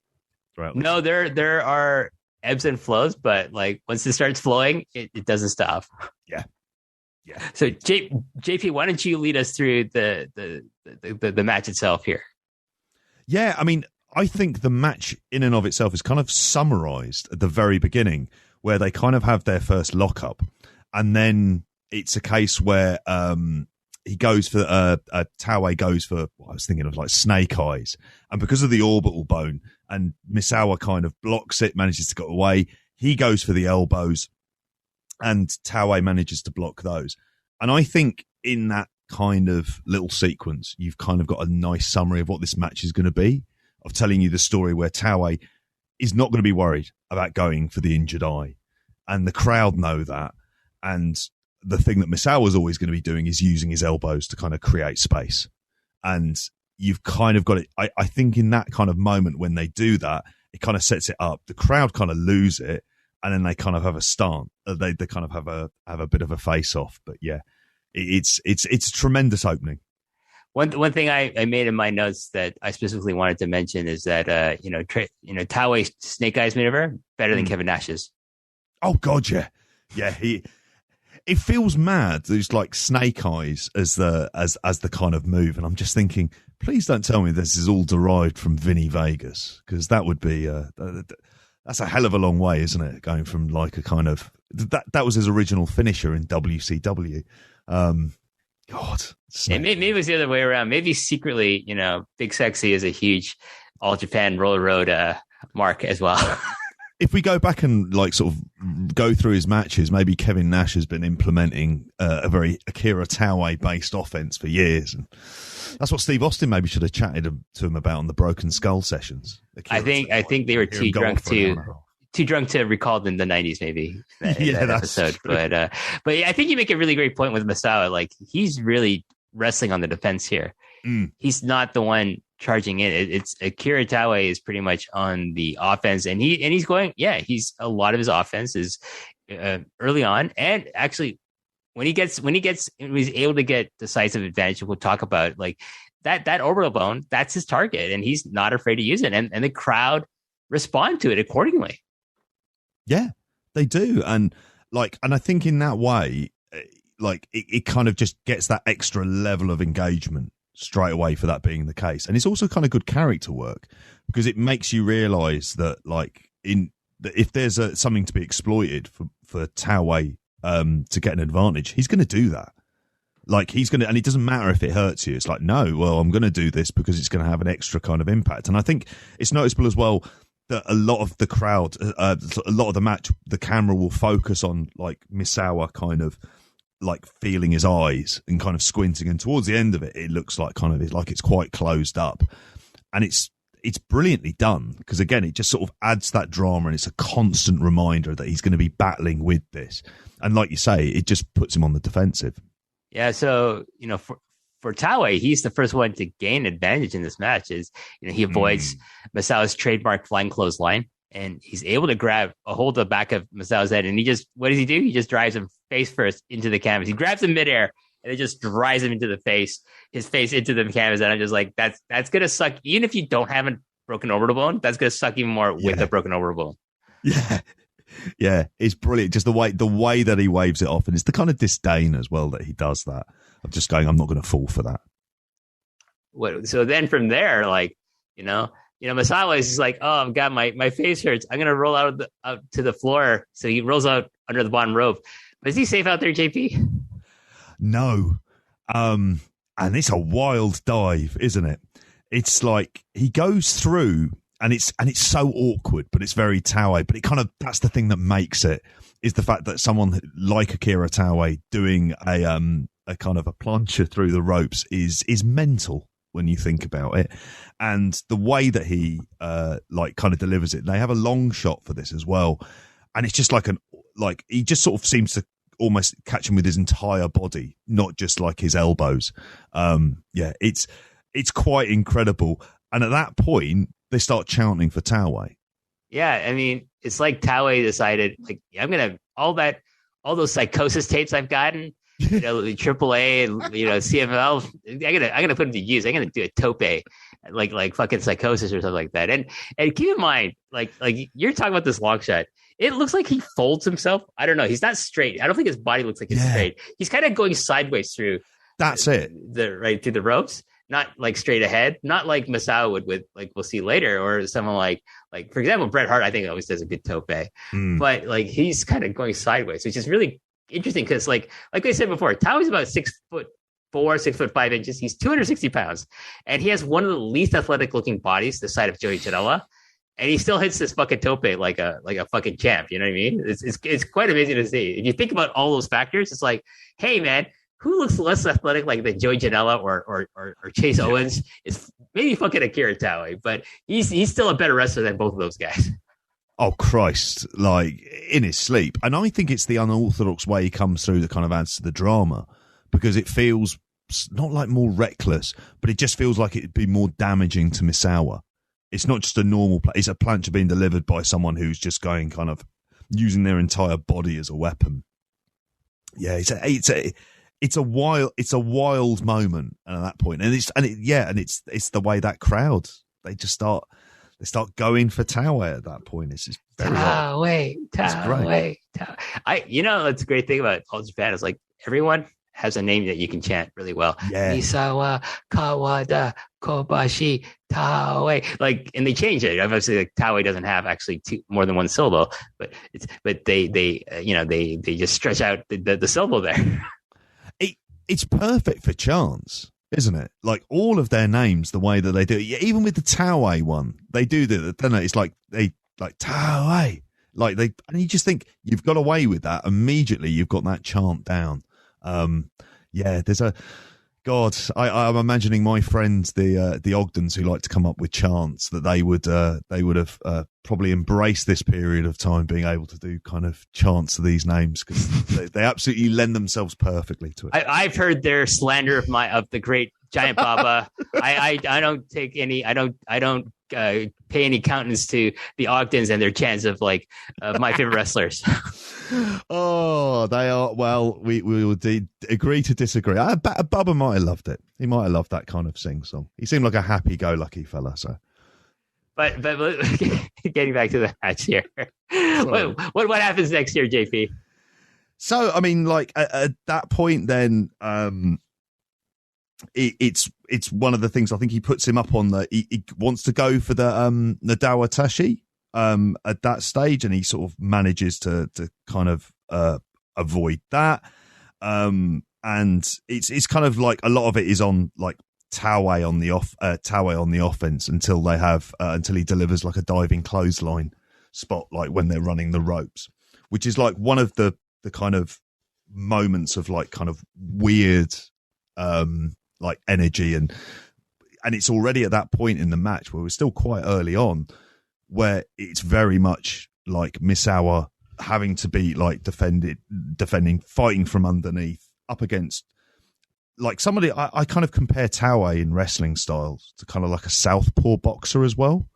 [SPEAKER 2] throughout.
[SPEAKER 1] No, there are ebbs and flows, but like once it starts flowing, it doesn't stop.
[SPEAKER 2] Yeah.
[SPEAKER 1] So JP, why don't you lead us through the match itself here?
[SPEAKER 2] Yeah, I mean, I think the match in and of itself is kind of summarized at the very beginning, where they kind of have their first lockup, and then it's a case where he goes for Taue goes for what I was thinking of, like snake eyes, and because of the orbital bone, and Misawa kind of blocks it, manages to get away. He goes for the elbows, and Taue manages to block those. And I think in that kind of little sequence, you've kind of got a nice summary of what this match is going to be, of telling you the story where Taue is not going to be worried about going for the injured eye, and the crowd know that. And the thing that Misawa is always going to be doing is using his elbows to kind of create space. And you've kind of got it. I think in that kind of moment when they do that, it kind of sets it up. The crowd kind of lose it, and then they kind of have a stance. They kind of have a bit of a face off. But yeah, it's a tremendous opening.
[SPEAKER 1] One thing I made in my notes that I specifically wanted to mention is that Taue's snake eyes maneuver better than Kevin Nash's.
[SPEAKER 2] Oh God, yeah. It feels mad. There's like snake eyes as the kind of move, and I'm just thinking, please don't tell me this is all derived from Vinny Vegas, because that would be that's a hell of a long way, isn't it? Going from like a kind of that was his original finisher in WCW. God,
[SPEAKER 1] maybe it was the other way around. Maybe secretly, Big Sexy is a huge All Japan Roller Road mark as well.
[SPEAKER 2] If we go back and like sort of go through his matches, maybe Kevin Nash has been implementing a very Akira Taue based offense for years, and that's what Steve Austin maybe should have chatted to him about on the Broken Skull sessions. I
[SPEAKER 1] think they were too drunk to recall in the 90s, maybe. That episode, true. But I think you make a really great point with Misawa. Like he's really wrestling on the defense here. He's not the one charging in. It's Akira Taue is pretty much on the offense, and he's going. Yeah, he's a lot of his offense is early on, and actually when he's able to get decisive advantage. We'll talk about like that orbital bone. That's his target, and he's not afraid to use it, and the crowd respond to it accordingly.
[SPEAKER 2] Yeah, they do, and I think in that way, like it kind of just gets that extra level of engagement straight away for that being the case. And it's also kind of good character work, because it makes you realize that if there's something to be exploited for Taue to get an advantage, he's going to do that. Like he's going to, and it doesn't matter if it hurts you. It's like, no, well, I'm going to do this because it's going to have an extra kind of impact. And I think it's noticeable as well that a lot of the crowd, a lot of the match, the camera will focus on like Misawa kind of like feeling his eyes and kind of squinting, and towards the end of it, it looks like kind of like it's quite closed up, and it's brilliantly done, because again, it just sort of adds that drama, and it's a constant reminder that he's going to be battling with this, and like you say, it just puts him on the defensive.
[SPEAKER 1] Yeah, so for Taue, he's the first one to gain advantage in this match. Is he avoids Misawa's trademark flying clothesline, and he's able to grab a hold of the back of Misawa's head. And what does he do? He just drives him face first into the canvas. He grabs him midair and it just drives him into his face into the canvas. And I'm just like, that's gonna suck. Even if you don't have a broken orbital bone, that's gonna suck even more with a broken orbital bone.
[SPEAKER 2] Yeah. Yeah, it's brilliant. Just the way that he waves it off, and it's the kind of disdain as well that he does that. I'm just going, I'm not going to fall for that.
[SPEAKER 1] So then from there, Misawa is just like, oh God, my face hurts. I'm gonna roll out to the floor. So he rolls out under the bottom rope. But is he safe out there, JP?
[SPEAKER 2] No. And it's a wild dive, isn't it? It's like he goes through. And it's so awkward, but it's very Taue. But that's the thing that makes it, is the fact that someone like Akira Taue doing a kind of a plancher through the ropes is mental when you think about it. And the way that he kind of delivers it, they have a long shot for this as well. And it's just like he just sort of seems to almost catch him with his entire body, not just like his elbows. It's quite incredible. And at that point, they start chanting for Taue.
[SPEAKER 1] Yeah, I mean, it's like Taue decided, like, I'm gonna all those psychosis tapes I've gotten, the AAA and CML, I'm gonna put them to use. I'm gonna do a tope, like fucking psychosis or something like that. And keep in mind, like you're talking about this long shot. It looks like he folds himself. I don't know. He's not straight. I don't think his body looks like it's straight. He's kind of going sideways through.
[SPEAKER 2] That's it.
[SPEAKER 1] Through the ropes. Not like straight ahead, not like Misawa would with, like we'll see later, or someone like for example, Bret Hart, I think always does a good tope, but like he's kind of going sideways, which is really interesting because like I said before, Taue's about 6'4", 6'5" He's 260 pounds, and he has one of the least athletic looking bodies, the side of Joey Janela, and he still hits this fucking tope like a fucking champ. You know what I mean? It's quite amazing to see. If you think about all those factors, it's like, hey man, who looks less athletic like the Joey Janela or Chase Owens is maybe fucking Akira Taue, but he's still a better wrestler than both of those guys.
[SPEAKER 2] Oh Christ, like in his sleep. And I think it's the unorthodox way he comes through that kind of adds to the drama, because it feels not like more reckless, but it just feels like it'd be more damaging to Misawa. It's not just a normal it's a plancher being delivered by someone who's just going kind of using their entire body as a weapon. Yeah, it's a wild moment at that point, and it's the way that crowd, they start going for Taue at that point. It's just very Taue. It's a great thing about All Japan is like everyone has a name that you can chant really well. Yeah. Misawa, Kawada, Kobashi, Taue. Like, and they change it. Obviously, like Taue doesn't have actually more than one syllable, but they just stretch out the syllable there. It's perfect for chants, isn't it? Like all of their names, the way that they do it. Yeah, even with the Taue one, they do that. Don't they? It's like they like Taue, and you just think you've got away with that immediately. You've got that chant down. There's a God. I'm imagining my friends, the Ogdens, who like to come up with chants, that they would have probably embraced this period of time, being able to do kind of chants to these names, because they absolutely lend themselves perfectly to it.
[SPEAKER 1] I've heard their slander of the great Giant Baba. I don't take any. I don't pay any countenance to the Ogdens and their chants of my favorite wrestlers.
[SPEAKER 2] Oh, they are. Well, we will agree to disagree. Bubba might have loved it. He might have loved that kind of sing song. He seemed like a happy-go-lucky fella. So,
[SPEAKER 1] but getting back to the match here, what happens next year, JP?
[SPEAKER 2] So, I mean, like at that point, then it's one of the things. I think he puts him up on he wants to go for the Nodowa Tashi at that stage, and he sort of manages to kind of avoid that. And it's kind of like a lot of it is on like Taue on the offense until he delivers like a diving clothesline spot, like when they're running the ropes, which is like one of the kind of moments of like kind of weird like energy, and it's already at that point in the match where we're still quite early on, where it's very much like Misawa having to be like defending, fighting from underneath, up against like somebody, I kind of compare Taue in wrestling styles to kind of like a southpaw boxer as well,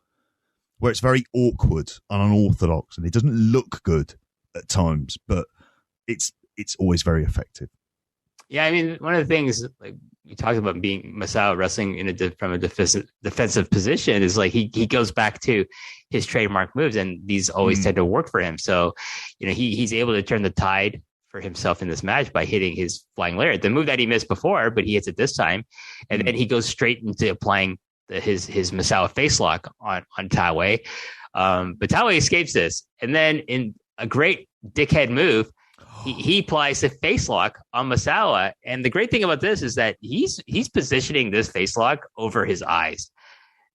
[SPEAKER 2] where it's very awkward and unorthodox, and it doesn't look good at times, but it's always very effective.
[SPEAKER 1] Yeah, I mean, one of the things like you talked about being Misawa wrestling from a defensive position is like he goes back to his trademark moves, and these always tend to work for him. So, he's able to turn the tide for himself in this match by hitting his flying lariat, the move that he missed before, but he hits it this time, and then he goes straight into applying his Misawa face lock on Taue. But Taue escapes this, and then in a great dickhead move, he applies a face lock on Misawa. And the great thing about this is that he's positioning this face lock over his eyes.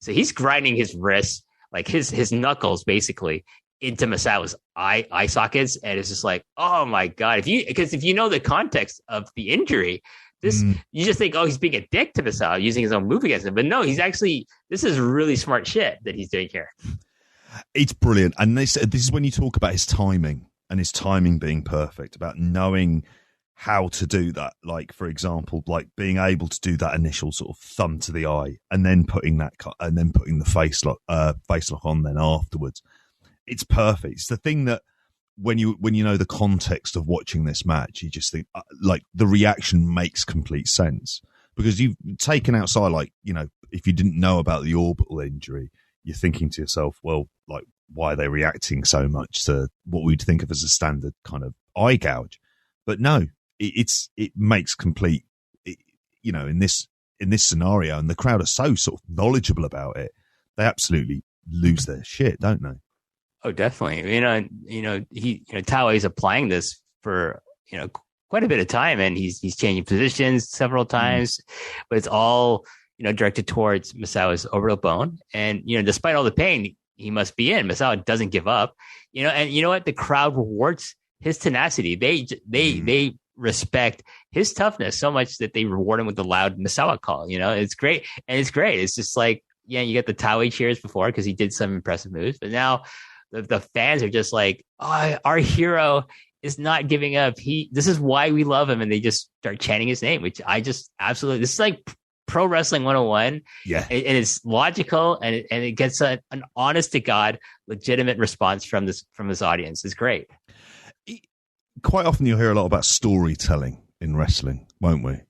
[SPEAKER 1] So he's grinding his wrists, like his knuckles basically, into Misawa's eye sockets. And it's just like, oh my God. Because if you know the context of the injury, you just think, oh, he's being a dick to Misawa using his own move against him. But no, this is really smart shit that he's doing here.
[SPEAKER 2] It's brilliant. And this is when you talk about his timing. And his timing being perfect, about knowing how to do that. Like, for example, like being able to do that initial sort of thumb to the eye, and then putting the face lock on then afterwards. It's perfect. It's the thing that when you know the context of watching this match, you just think like the reaction makes complete sense, because you've taken outside, like, if you didn't know about the orbital injury, you're thinking to yourself, well, like, why are they reacting so much to what we'd think of as a standard kind of eye gouge? But no, it makes complete, in this scenario, and the crowd are so sort of knowledgeable about it, they absolutely lose their shit, don't they?
[SPEAKER 1] Oh, definitely. Taue is applying this for, quite a bit of time, and he's changing positions several times, but it's all, directed towards Misawa's orbital bone. And, despite all the pain he must be in, Misawa doesn't give up, and you know what? The crowd rewards his tenacity. They respect his toughness so much that they reward him with the loud Misawa call. It's great. And it's great. It's just like, yeah, you get the Taue cheers before because he did some impressive moves, but now the fans are just like, oh, our hero is not giving up. This is why we love him. And they just start chanting his name, which I just absolutely, this is like pro wrestling 101.
[SPEAKER 2] Yeah.
[SPEAKER 1] And it's logical, and it gets an honest to God, legitimate response from this audience. It's great.
[SPEAKER 2] Quite often you'll hear a lot about storytelling in wrestling, won't we?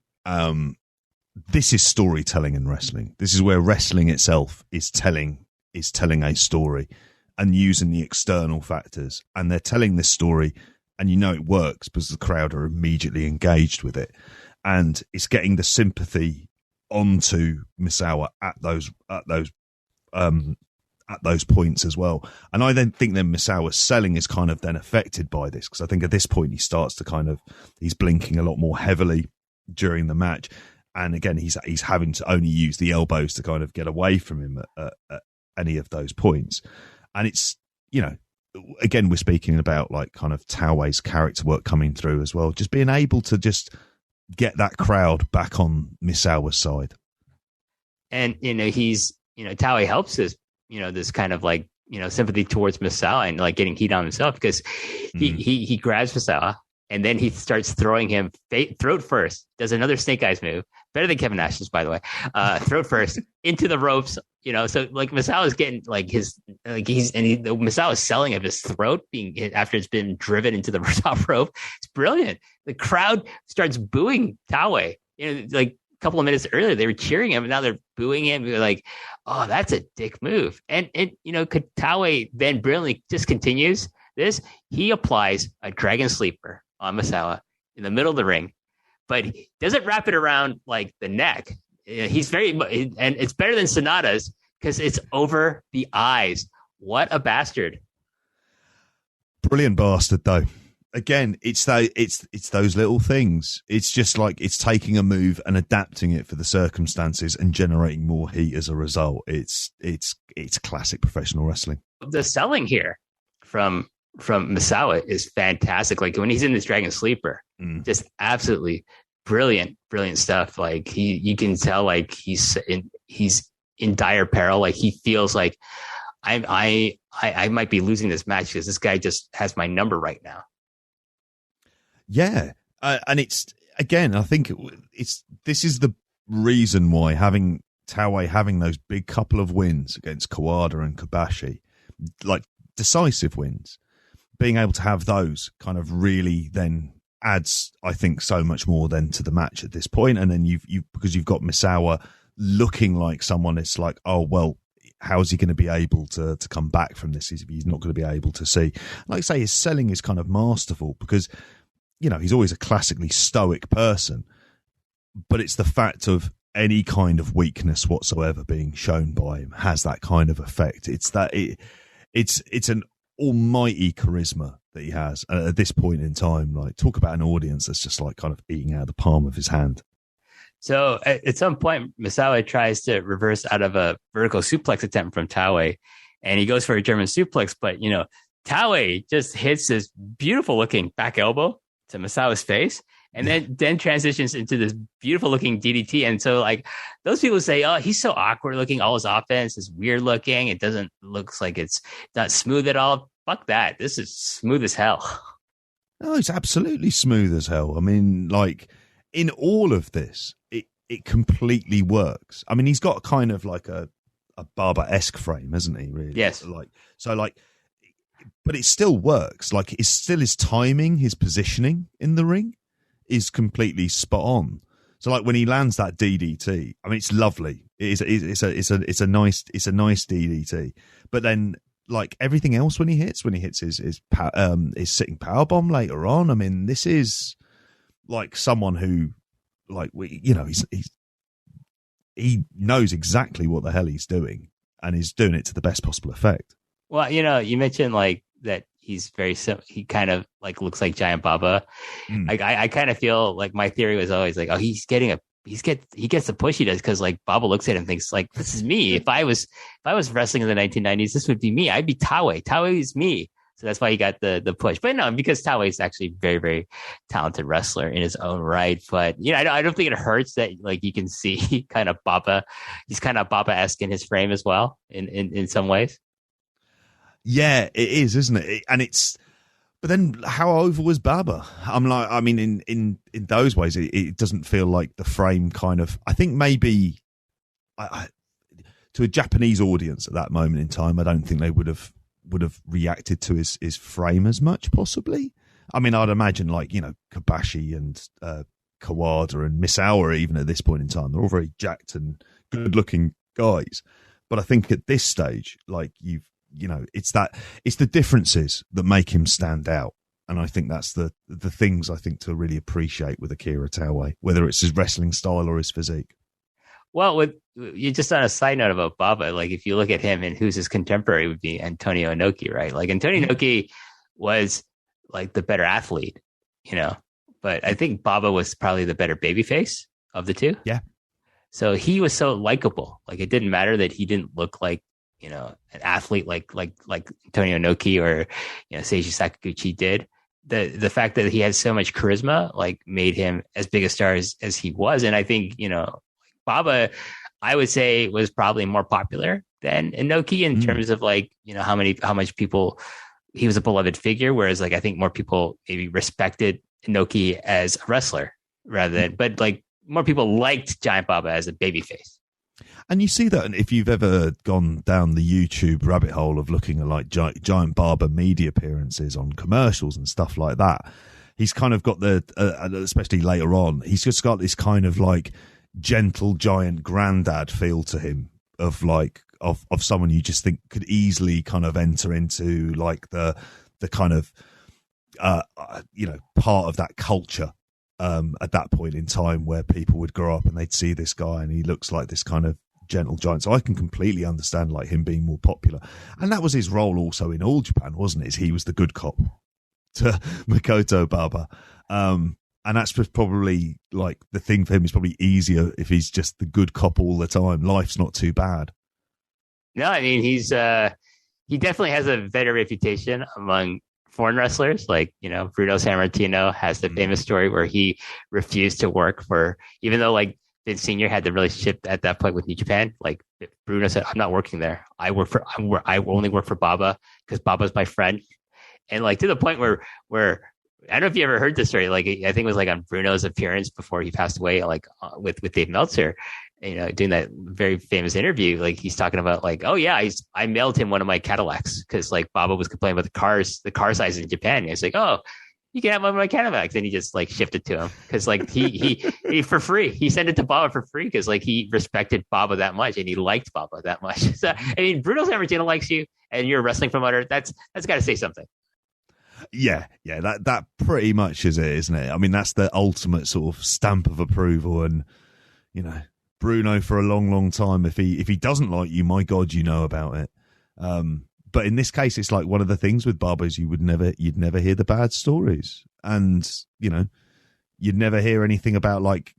[SPEAKER 2] This is storytelling in wrestling. This is where wrestling itself is telling a story and using the external factors. And they're telling this story, and it works because the crowd are immediately engaged with it. And it's getting the sympathy onto Misawa at those points as well. And I then think then Misawa's selling is kind of then affected by this, because I think at this point he starts to he's blinking a lot more heavily during the match. And again, he's having to only use the elbows to kind of get away from him at any of those points. And it's, again, we're speaking about like kind of Taue's character work coming through as well. Just being able to just get that crowd back on Misawa's side.
[SPEAKER 1] And, Taue helps this kind of like, sympathy towards Misawa and like getting heat on himself, because he grabs Misawa and then he starts throwing him throat first, does another snake eyes move, better than Kevin Nash's, by the way, throat first into the ropes, so like Misawa's getting like Misawa's selling of his throat being hit after it's been driven into the top rope. It's brilliant. The crowd starts booing Taue. Like a couple of minutes earlier, they were cheering him, and now they're booing him. They're like, oh, that's a dick move. And Taue then brilliantly just continues this. He applies a dragon sleeper on Misawa in the middle of the ring, but he doesn't wrap it around like the neck. He's and it's better than Sonata's because it's over the eyes. What a bastard.
[SPEAKER 2] Brilliant bastard, though. Again, it's those little things. It's just like it's taking a move and adapting it for the circumstances and generating more heat as a result. It's classic professional wrestling.
[SPEAKER 1] The selling here from Misawa is fantastic. Like when he's in this Dragon Sleeper, just absolutely brilliant stuff. Like you can tell like he's in dire peril. Like he feels like I might be losing this match because this guy just has my number right now.
[SPEAKER 2] Yeah, and it's again, I think this is the reason why having Taue having those big couple of wins against Kawada and Kobashi, like decisive wins, being able to have those kind of really then adds, I think, so much more then to the match at this point. And then you've because you've got Misawa looking like someone, it's like, oh well, how's he going to be able to come back from this? He's not going to be able to see. Like I say, his selling is kind of masterful because, you know, he's always a classically stoic person, but it's the fact of any kind of weakness whatsoever being shown by him has that kind of effect. It's an almighty charisma that he has. And at this point in time, like, talk about an audience that's just like kind of eating out of the palm of his hand.
[SPEAKER 1] So at some point, Misawa tries to reverse out of a vertical suplex attempt from Taue, and he goes for a German suplex. But, you know, Taue just hits this beautiful looking back elbow to Misawa's face, and then transitions into this beautiful looking DDT. And so, like, those people say, oh, he's so awkward looking. All his offense is weird looking. It looks like it's not smooth at all. Fuck that. This is smooth as hell.
[SPEAKER 2] No, it's absolutely smooth as hell. I mean, like, in all of this, it completely works. I mean, he's got kind of like a Barber-esque frame, hasn't he, really?
[SPEAKER 1] Yes.
[SPEAKER 2] But it still works. Like, it's still his timing, his positioning in the ring is completely spot on. So, like, when he lands that DDT, I mean, it's lovely. It's a nice DDT. But then, like, everything else when he hits his sitting powerbomb later on, I mean, this is like someone who, like, he knows exactly what the hell he's doing, and he's doing it to the best possible effect.
[SPEAKER 1] Well, you know, you mentioned like that he's he kind of like looks like Giant Baba. Like I kind of feel like my theory was always like, oh, he gets the push he does because like Baba looks at him and thinks like, this is me. If I was wrestling in the 1990s, this would be me. I'd be Taue. Taue is me. So that's why he got the push. But no, because Taue is actually a very, very talented wrestler in his own right. But, you know, I don't think it hurts that, like, you can see kind of Baba. He's kind of Baba-esque in his frame as well in some ways.
[SPEAKER 2] Yeah, it is, isn't it? But then how over was Baba? I mean, in those ways, it doesn't feel like the frame kind of, I think maybe to a Japanese audience at that moment in time, I don't think they would have reacted to his frame as much, possibly. I mean, I'd imagine, like, you know, Kobashi and Kawada and Misawa, even at this point in time, they're all very jacked and good looking guys. But I think at this stage, like, it's the differences that make him stand out. And I think that's the things I think to really appreciate with Akira Taue, whether it's his wrestling style or his physique.
[SPEAKER 1] Well, you just on a side note about Baba, like, if you look at him and who's his contemporary, would be Antonio Inoki, right? Like, Antonio Inoki was like the better athlete, you know, but I think Baba was probably the better babyface of the two.
[SPEAKER 2] Yeah.
[SPEAKER 1] So he was so likable. Like, it didn't matter that he didn't look like, you know, an athlete like Antonio Inoki or, you know, Seiji Sakaguchi did. The fact that he had so much charisma, like, made him as big a star as he was. And I think, you know, Baba, I would say, was probably more popular than Inoki in terms of, like, you know, how much people, he was a beloved figure. Whereas, like, I think more people maybe respected Inoki as a wrestler rather than, but like, more people liked Giant Baba as a babyface.
[SPEAKER 2] And you see that if you've ever gone down the YouTube rabbit hole of looking at, like, Giant Baba media appearances on commercials and stuff like that, he's kind of got especially later on, he's just got this kind of like gentle giant granddad feel to him of someone you just think could easily kind of enter into, like, the kind of part of that culture at that point in time where people would grow up and they'd see this guy and he looks like this kind of gentle giant. So I can completely understand, like, him being more popular. And that was his role also in All Japan, wasn't it? He was the good cop to Makoto Baba. And that's probably, like, the thing for him is probably easier if he's just the good cop all the time. Life's not too bad.
[SPEAKER 1] No, I mean, he definitely has a better reputation among foreign wrestlers. Like, you know, Bruno Sammartino has the famous story where he refused to work even though, like, Vince Sr. had the relationship at that point with New Japan. Like, Bruno said, I'm not working there. I only work for Baba because Baba's my friend. And, like, to the point where I don't know if you ever heard this story. Like, I think it was like on Bruno's appearance before he passed away, like with Dave Meltzer, doing that very famous interview. Like, he's talking about like, oh yeah, I mailed him one of my Cadillacs because like Baba was complaining about the car size in Japan. And he's like, oh, you can have one of my Cadillacs. And he just like shifted to him because like he for free. He sent it to Baba for free because like he respected Baba that much and he liked Baba that much. So I mean, Bruno Sammartino likes you and you're a wrestling promoter. That's got to say something.
[SPEAKER 2] Yeah, that pretty much is it, isn't it? I mean, that's the ultimate sort of stamp of approval. And Bruno for a long, long time. If he doesn't like you, my God, you know about it. But in this case, it's like one of the things with Baba is you'd never hear the bad stories, and you'd never hear anything about like.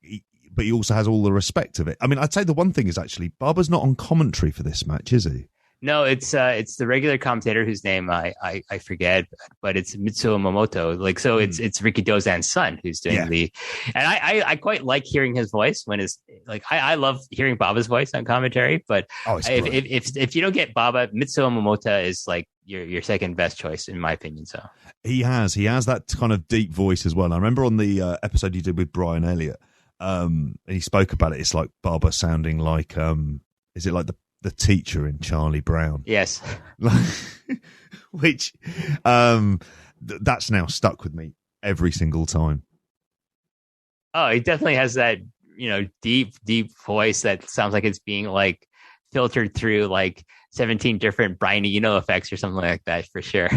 [SPEAKER 2] But he also has all the respect of it. I mean, I'd say the one thing is actually Baba's not on commentary for this match, is he?
[SPEAKER 1] No, it's the regular commentator whose name I forget, but it's Mitsuo Momoto. Like, so it's Ricky Dozan's son who's doing and I quite like hearing his voice when it's like I love hearing Baba's voice on commentary, but if you don't get Baba, Mitsuo Momoto is like your second best choice in my opinion. So
[SPEAKER 2] he has that kind of deep voice as well. I remember on the episode you did with Brian Elliott, and he spoke about it. It's like Baba sounding like is it like the teacher in Charlie Brown?
[SPEAKER 1] Yes.
[SPEAKER 2] Which that's now stuck with me every single time.
[SPEAKER 1] Oh, he definitely has that, deep voice that sounds like it's being like filtered through like 17 different Brian Eno effects or something like that for sure.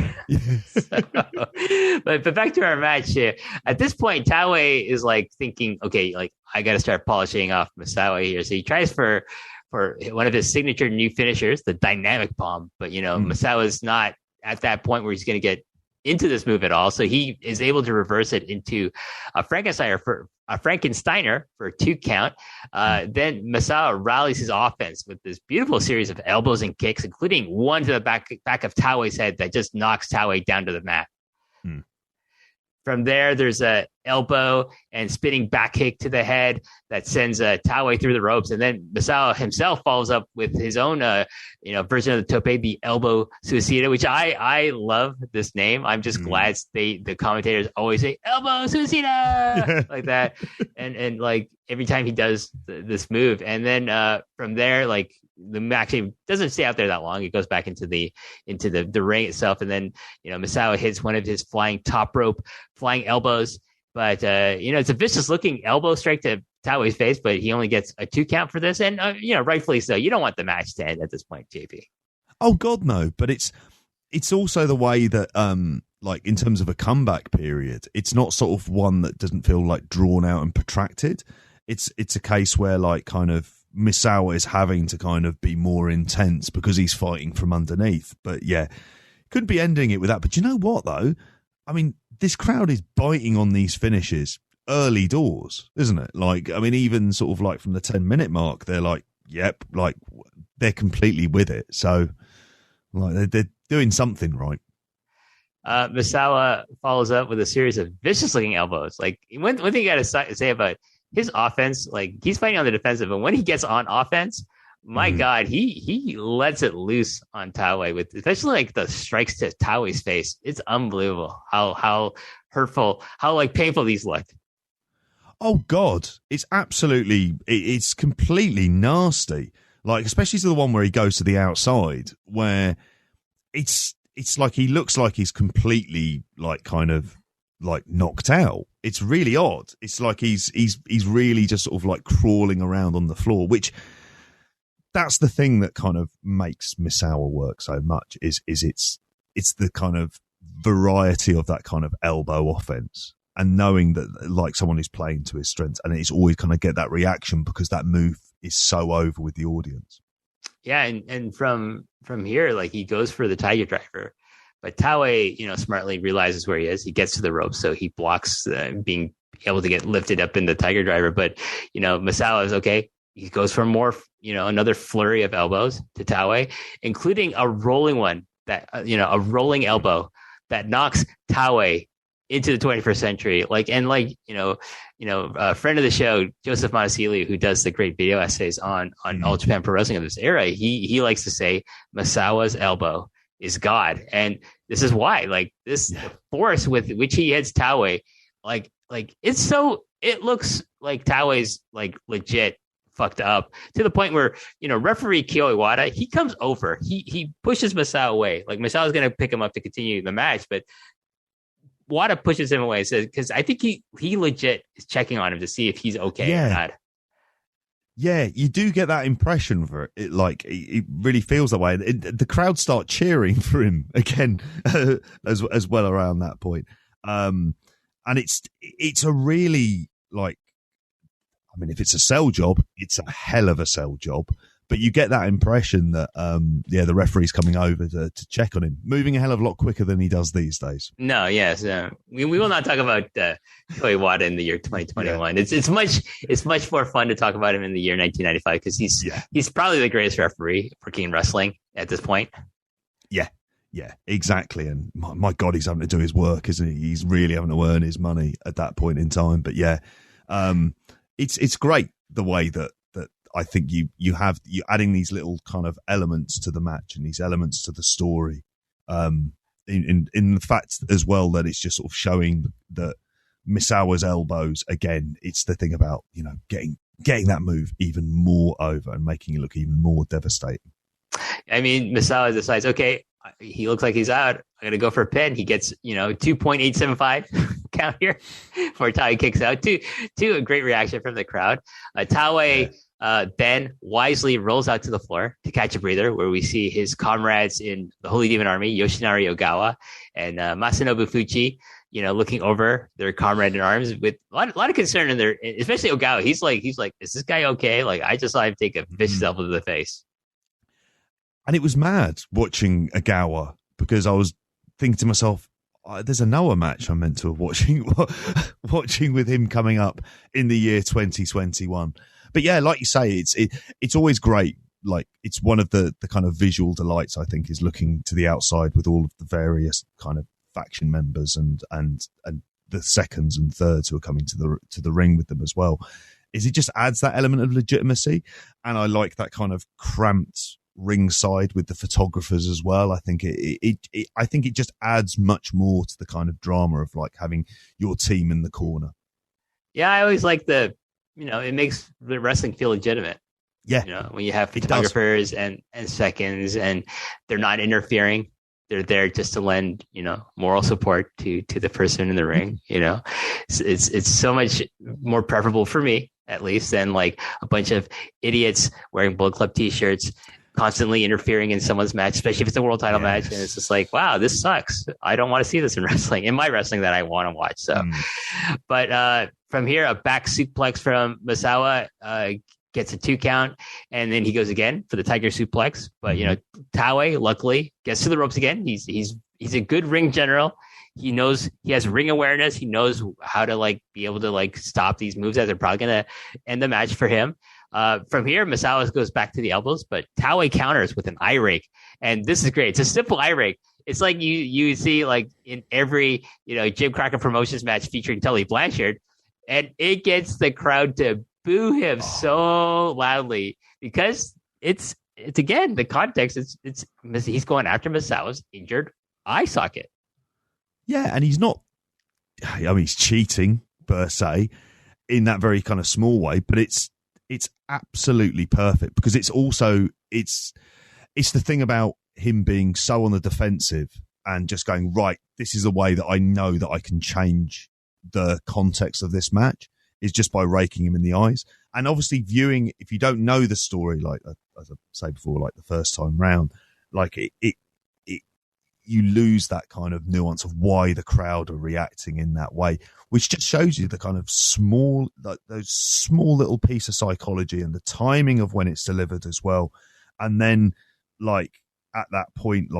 [SPEAKER 1] But back to our match. At this point, Taue is like thinking, okay, like I got to start polishing off Misawa here. So he tries for one of his signature new finishers, the dynamic bomb. But, Misawa's not at that point where he's going to get into this move at all. So he is able to reverse it into a Frankensteiner for a 2 count. Then Misawa rallies his offense with this beautiful series of elbows and kicks, including one to the back of Taue's head that just knocks Taue down to the mat. From there, there's a elbow and spinning back kick to the head that sends Taue through the ropes. And then Misawa himself follows up with his own, version of the tope, the elbow suicida, which I love this name. I'm just glad the commentators always say elbow suicida like that. And like every time he does this move. And then from there, like the match doesn't stay out there that long. It goes back into the ring itself. And then, Misawa hits one of his flying elbows. But, it's a vicious looking elbow strike to Taue's face, but he only gets a 2 count for this. And, rightfully so. You don't want the match to end at this point, JP.
[SPEAKER 2] Oh, God, no. But it's also the way that, like in terms of a comeback period, it's not sort of one that doesn't feel like drawn out and protracted. It's a case where like kind of Misawa is having to kind of be more intense because he's fighting from underneath. But yeah, couldn't be ending it with that. But you know what, though? I mean, this crowd is biting on these finishes early doors, isn't it? Like, I mean, even sort of like from the 10-minute mark, they're like, yep, like they're completely with it. So like they're doing something right.
[SPEAKER 1] Misawa follows up with a series of vicious looking elbows. Like one thing you got to say about his offense, like he's fighting on the defensive, and when he gets on offense, my God, he lets it loose on Taue with especially like the strikes to Taue's face. It's unbelievable how hurtful, how like painful these look.
[SPEAKER 2] Oh God, it's it's completely nasty. Like especially to the one where he goes to the outside, where it's like he looks like he's completely like kind of like knocked out. It's really odd. It's like he's really just sort of like crawling around on the floor, which that's the thing that kind of makes Misawa work so much is it's the kind of variety of that kind of elbow offense and knowing that like someone who's playing to his strengths, and it's always kind of get that reaction because that move is so over with the audience. Yeah,
[SPEAKER 1] and from here, like he goes for the Tiger Driver. But Taue, smartly realizes where he is. He gets to the rope, so he blocks being able to get lifted up in the Tiger Driver. But, Misawa is okay. He goes for more, another flurry of elbows to Taue, including a rolling one that, a rolling elbow that knocks Taue into the 21st century. A friend of the show, Joseph Montesili, who does the great video essays on All Japan Pro Wrestling of this era, he likes to say Misawa's elbow is God. And this is why, like, this force with which he hits Taue, it looks like Taue's like legit fucked up to the point where, referee Kyo Iwata, he comes over, he pushes Misawa away. Like, Misawa's going to pick him up to continue the match, but Wada pushes him away, says, because I think he legit is checking on him to see if he's okay or not.
[SPEAKER 2] Yeah, you do get that impression for it. Like, it really feels that way. The crowd start cheering for him again as well around that point. And it's a really, like, I mean, if it's a sell job, it's a hell of a sell job. But you get that impression that, the referee's coming over to check on him, moving a hell of a lot quicker than he does these days.
[SPEAKER 1] No, yes. We will not talk about Kyo Iwata in the year 2021. Yeah. It's much more fun to talk about him in the year 1995 because he's probably the greatest referee working in wrestling at this point.
[SPEAKER 2] Yeah, exactly. And my God, he's having to do his work, isn't he? He's really having to earn his money at that point in time. But yeah, it's great the way that I think you adding these little kind of elements to the match and these elements to the story. In the fact as well that it's just sort of showing that Misawa's elbows, again, it's the thing about, getting that move even more over and making it look even more devastating.
[SPEAKER 1] I mean, Misawa decides, okay, he looks like he's out. I'm going to go for a pin. He gets, 2.875 count here before Taue kicks out. A great reaction from the crowd. Taue then wisely rolls out to the floor to catch a breather, where we see his comrades in the Holy Demon Army, Yoshinari Ogawa and Masanobu Fuchi, looking over their comrade in arms with a lot of concern in there, especially Ogawa. He's like, is this guy okay? Like, I just saw him take a vicious elbow to the face.
[SPEAKER 2] And it was mad watching Ogawa because I was thinking to myself, there's a Noah match I'm meant to have watching with him coming up in the year 2021. But yeah, like you say, it's always great. Like, it's one of the kind of visual delights, I think, is looking to the outside with all of the various kind of faction members and the seconds and thirds who are coming to the ring with them as well. Is it just adds that element of legitimacy, and I like that kind of cramped ringside with the photographers as well. I think it just adds much more to the kind of drama of like having your team in the corner. Yeah,
[SPEAKER 1] I always like it makes the wrestling feel legitimate.
[SPEAKER 2] Yeah.
[SPEAKER 1] When you have photographers and seconds and they're not interfering. They're there just to lend, moral support to the person in the ring. It's so much more preferable for me, at least, than like a bunch of idiots wearing Bullet Club t-shirts constantly interfering in someone's match, especially if it's a world title match. And it's just like, wow, this sucks. I don't want to see this in my wrestling that I want to watch. So, but from here, a back suplex from Misawa gets a 2 count, and then he goes again for the tiger suplex. But Taue luckily gets to the ropes again. He's a good ring general. He knows, he has ring awareness. He knows how to be able to stop these moves that are probably going to end the match for him. From here, Misawa goes back to the elbows, but Taue counters with an eye rake. And this is great. It's a simple eye rake. It's like you see in every, Jim Crockett Promotions match featuring Tully Blanchard. And it gets the crowd to boo him so loudly because it's again, the context, it's he's going after Misawa's injured eye socket.
[SPEAKER 2] Yeah, and he's not, he's cheating per se in that very kind of small way, but it's absolutely perfect because it's also, it's the thing about him being so on the defensive and just going, right, this is a way that I know that I can change the context of this match, is just by raking him in the eyes. And obviously viewing, if you don't know the story, as I say before, the first time round, you lose that kind of nuance of why the crowd are reacting in that way, which just shows you the kind of small, those small little piece of psychology and the timing of when it's delivered as well. And then at that point,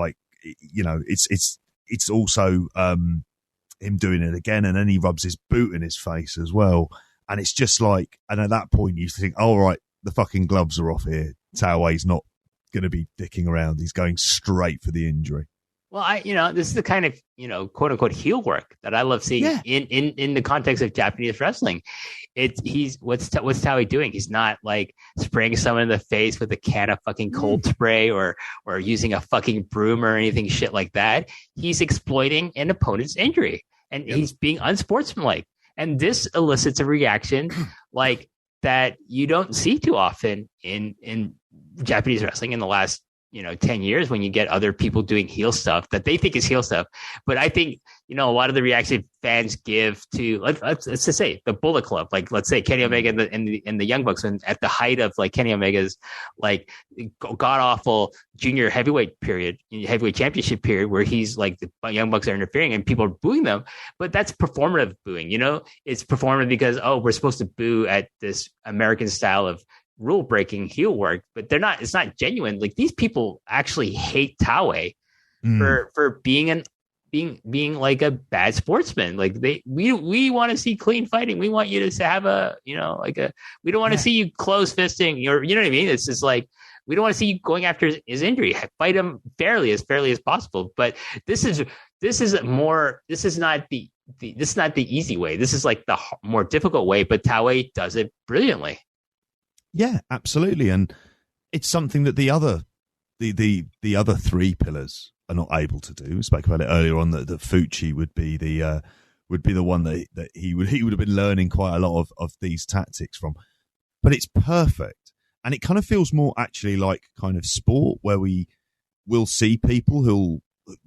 [SPEAKER 2] it's also, him doing it again, and then he rubs his boot in his face as well. And it's just and at that point you think, all right, the fucking gloves are off here. Taue's not going to be dicking around. He's going straight for the injury.
[SPEAKER 1] Well, this is the kind of, quote unquote heel work that I love seeing in the context of Japanese wrestling. What's Taue doing? He's not like spraying someone in the face with a can of fucking cold spray or using a fucking broom or anything shit like that. He's exploiting an opponent's injury, and he's being unsportsmanlike. And this elicits a reaction like that you don't see too often in Japanese wrestling in the last 10 years, when you get other people doing heel stuff that they think is heel stuff. But I think, a lot of the reaction fans give to, let's just say, the Bullet Club, like, let's say Kenny Omega and the Young Bucks, and at the height of like Kenny Omega's like god awful junior heavyweight championship period, where he's like, the Young Bucks are interfering and people are booing them. But that's performative booing, it's performative because, we're supposed to boo at this American style of rule breaking heel work, but it's not genuine. Like, these people actually hate Taue for being like a bad sportsman. Like, we want to see clean fighting. We want you to have we don't want to see you close fisting, or you know what I mean? It's just like, we don't want to see you going after his injury. Fight him fairly as possible. But this is not the easy way. This is like the more difficult way, but Taue does it brilliantly.
[SPEAKER 2] Yeah, absolutely, and it's something that the other three pillars are not able to do. We spoke about it earlier on that Fuchi would be the one that he would have been learning quite a lot of these tactics from. But it's perfect, and it kind of feels more actually like kind of sport, where we will see people who'll,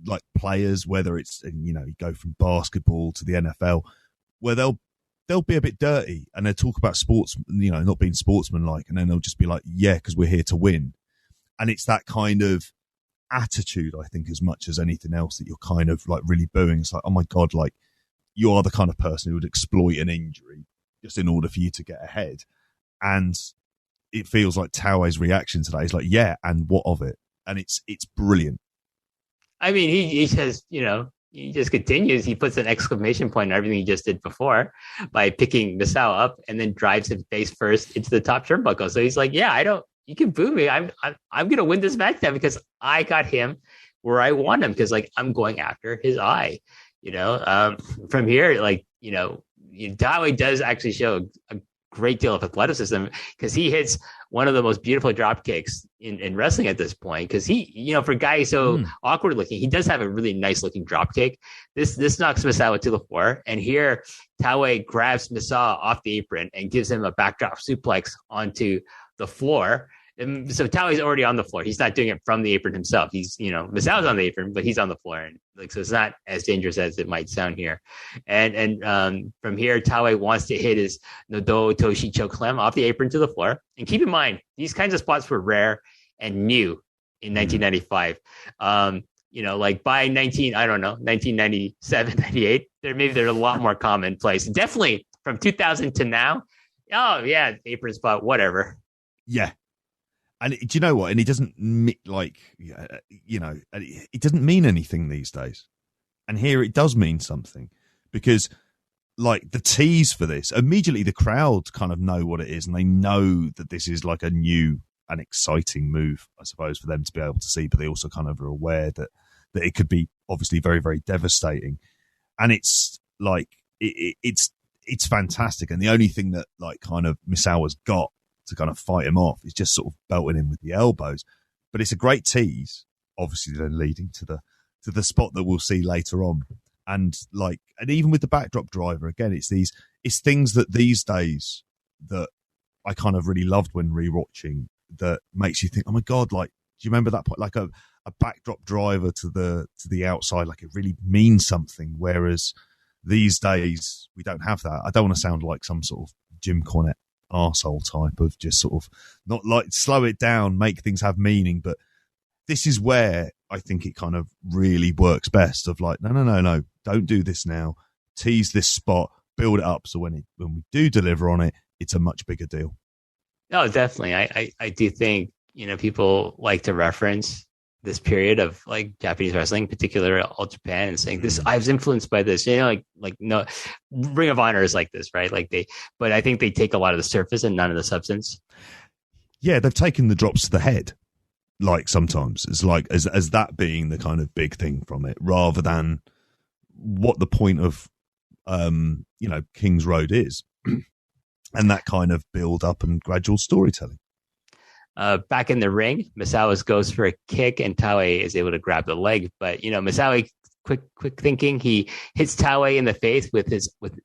[SPEAKER 2] like players, whether it's you go from basketball to the NFL, where they'll be a bit dirty and they'll talk about sports, not being sportsmanlike, and then they'll just be like, yeah, because we're here to win. And it's that kind of attitude, I think, as much as anything else, that you're kind of like really booing. It's like, oh my God, like, you are the kind of person who would exploit an injury just in order for you to get ahead. And it feels like Taue's reaction today is like, yeah, and what of it? And it's brilliant.
[SPEAKER 1] I mean, he says, he just continues. He puts an exclamation point on everything he just did before by picking Misawa up and then drives him face first into the top turnbuckle. So he's like, yeah, you can boo me. I'm going to win this match now because I got him where I want him, because like, I'm going after his eye, from here, like, Taue does actually show a great deal of athleticism, because he hits one of the most beautiful drop kicks in wrestling at this point. Because he, for a guy so awkward looking, he does have a really nice looking drop kick. This knocks Misawa to the floor, and here Taue grabs Misawa off the apron and gives him a backdrop suplex onto the floor. And so Taue's already on the floor. He's not doing it from the apron himself. He's, Misawa's on the apron, but he's on the floor. And like, so it's not as dangerous as it might sound here. And from here, Taue wants to hit his Nodowa Otoshi chokeslam off the apron to the floor. And keep in mind, these kinds of spots were rare and new in 1995. Like by 1997, 98, they're a lot more commonplace. Definitely from 2000 to now. Oh yeah, apron spot, whatever.
[SPEAKER 2] Yeah. And do you know what? And it doesn't it doesn't mean anything these days. And here it does mean something, because like the tease for this, immediately the crowd kind of know what it is, and they know that this is like a new and exciting move, I suppose, for them to be able to see. But they also kind of are aware that it could be obviously very, very devastating. And it's like it's fantastic. And the only thing that like kind of Misawa's got to kind of fight him off is just sort of belting him with the elbows. But it's a great tease, obviously then leading to the spot that we'll see later on. And even with the backdrop driver, again, it's things that these days that I kind of really loved when rewatching, that makes you think, oh my God, like, do you remember that point? Like a backdrop driver to the outside, like it really means something. Whereas these days we don't have that. I don't want to sound like some sort of Jim Cornette arsehole type of just sort of not like slow it down, make things have meaning. But this is where I think it kind of really works best, of like, no, don't do this now. Tease this spot, build it up, so when we do deliver on it, it's a much bigger deal.
[SPEAKER 1] No, definitely. I do think, people like to reference this period of like Japanese wrestling, particularly All Japan, and saying this, I was influenced by this, like no, Ring of Honor is like this, right? But I think they take a lot of the surface and none of the substance.
[SPEAKER 2] Yeah, they've taken the drops to the head. Like sometimes it's like as that being the kind of big thing from it, rather than what the point of King's Road is, and that kind of build up and gradual storytelling.
[SPEAKER 1] Back in the ring, Misawa goes for a kick, and Taue is able to grab the leg. But Misawa, quick thinking, he hits Taue in the face with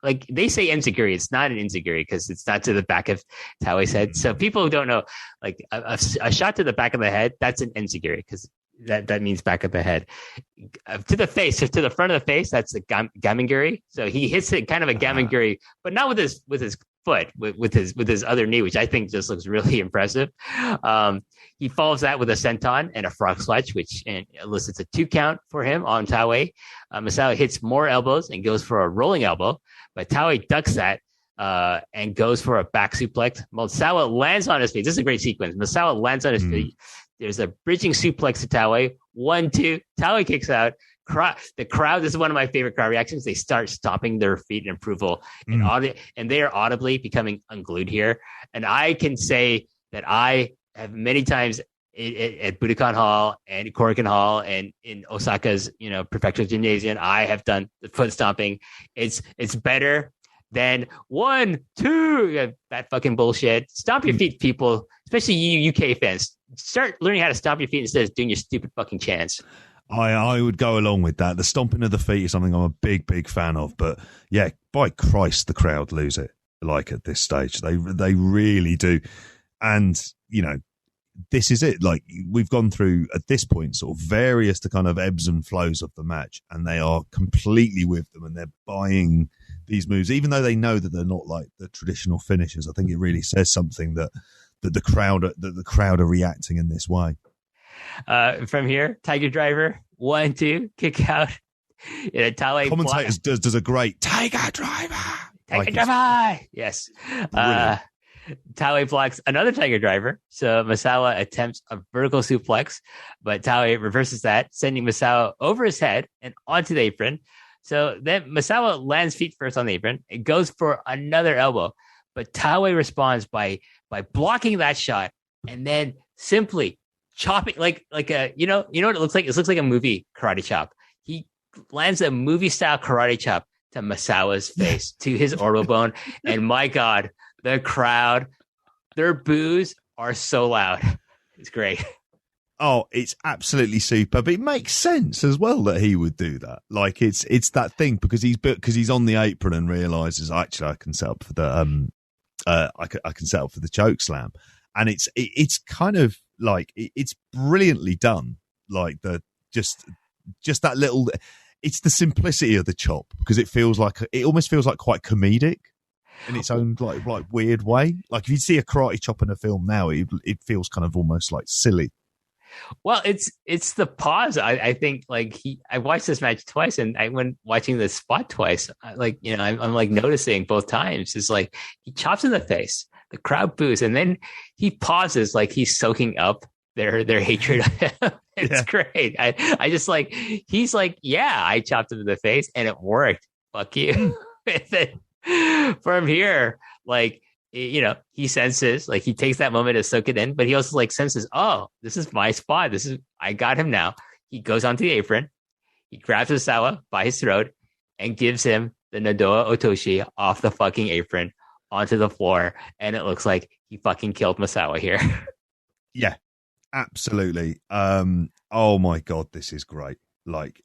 [SPEAKER 1] like they say enziguri. It's not an enziguri because it's not to the back of Taue's head. So people who don't know, like a shot to the back of the head, that's an enziguri because that means back of the head. To the face, to the front of the face, that's a gamengiri. So he hits it kind of a gamengiri, but not with his foot, with his other knee, which I think just looks really impressive. He follows that with a senton and a frog sledge, which elicits a 2 count for him on Taue. Misawa hits more elbows and goes for a rolling elbow, but Taue ducks that and goes for a back suplex. Misawa lands on his feet. This is a great sequence. Misawa lands on his feet. There's a bridging suplex to Taue. 1, 2. Taue kicks out. The crowd, this is one of my favorite crowd reactions. They start stomping their feet in approval, and they are audibly becoming unglued here. And I can say that I have many times at Budokan Hall and Korakuen Hall and in Osaka's Prefectural Gymnasium, I have done the foot stomping. It's better than 1, 2 that fucking bullshit. Stomp your feet, people, especially you UK fans. Start learning how to stomp your feet instead of doing your stupid fucking chants.
[SPEAKER 2] I would go along with that. The stomping of the feet is something I'm a big fan of. But yeah, by Christ, the crowd lose it. Like at this stage, they really do. And this is it. Like we've gone through at this point, sort of various the kind of ebbs and flows of the match, and they are completely with them, and they're buying these moves, even though they know that they're not like the traditional finishers. I think it really says something that the crowd are reacting in this way.
[SPEAKER 1] From here, Tiger Driver, 1, 2, kick out. Taue
[SPEAKER 2] commentators does a great Tiger Driver.
[SPEAKER 1] Tiger Driver, yes. Taue blocks another Tiger Driver, so Misawa attempts a vertical suplex, but Taue reverses that, sending Misawa over his head and onto the apron. So then Misawa lands feet first on the apron. It goes for another elbow, but Taue responds by blocking that shot and then simply chopping like a what it looks like? It looks like a movie karate chop. He lands a movie style karate chop to Misawa's face, to his orbital bone, and my God, the crowd, their boos are so loud. It's great.
[SPEAKER 2] Oh, it's absolutely super. But it makes sense as well that he would do that. Like it's that thing because he's on the apron and realizes actually I can set up for the I can set up for the choke slam, and it's kind of like it's brilliantly done. Like just that little. It's the simplicity of the chop because it almost feels like quite comedic in its own like weird way. Like if you see a karate chop in a film now, it feels kind of almost like silly.
[SPEAKER 1] Well, it's the pause. I think I watched this match twice, and I went watching the spot twice. I'm like noticing both times. It's like he chops in the face, the crowd boos, and then he pauses like he's soaking up their hatred of him. It's great. I just like he's like, yeah, I chopped him in the face and it worked. Fuck you. From here, he senses, like he takes that moment to soak it in, but he also like senses, oh, this is my spot. I got him now. He goes onto the apron. He grabs Misawa by his throat and gives him the Nodowa Otoshi off the fucking apron onto the floor. And it looks like he fucking killed Misawa here.
[SPEAKER 2] Yeah, absolutely. Oh my God, this is great. Like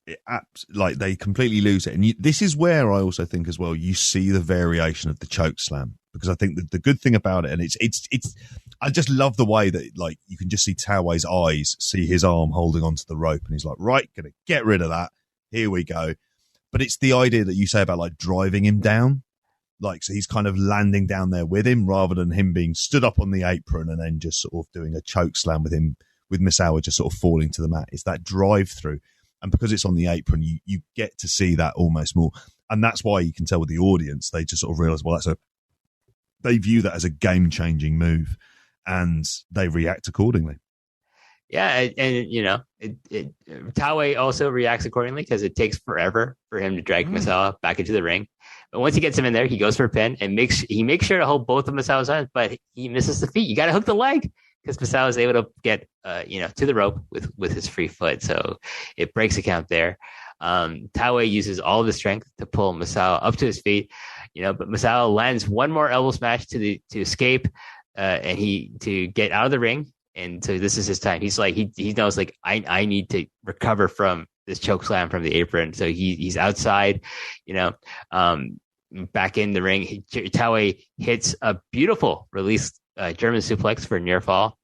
[SPEAKER 2] they completely lose it. And this is where I also think as well, you see the variation of the choke slam. Because I think that the good thing about it, and it's, I just love the way that like you can just see Taue's eyes, see his arm holding onto the rope, and he's like, right, gonna get rid of that. Here we go. But it's the idea that you say about like driving him down, like so he's kind of landing down there with him rather than him being stood up on the apron and then just sort of doing a choke slam with him with Misawa just sort of falling to the mat. It's that drive through, and because it's on the apron, you get to see that almost more, and that's why you can tell with the audience they just sort of realize, well, they view that as a game-changing move, and they react accordingly.
[SPEAKER 1] Yeah, and Taue also reacts accordingly because it takes forever for him to drag Misawa back into the ring. But once he gets him in there, he goes for a pin and makes sure to hold both of Misawa's arms, but he misses the feet. You got to hook the leg. because Misawa is able to get to the rope with his free foot, so it breaks a count there. Taue uses all of his strength to pull Misawa up to his feet, but Misawa lands one more elbow smash to escape, and to get out of the ring. And so this is his time. He's like he knows like I need to recover from this choke slam from the apron. So he's outside, back in the ring. Taue hits a beautiful release German suplex for a near fall.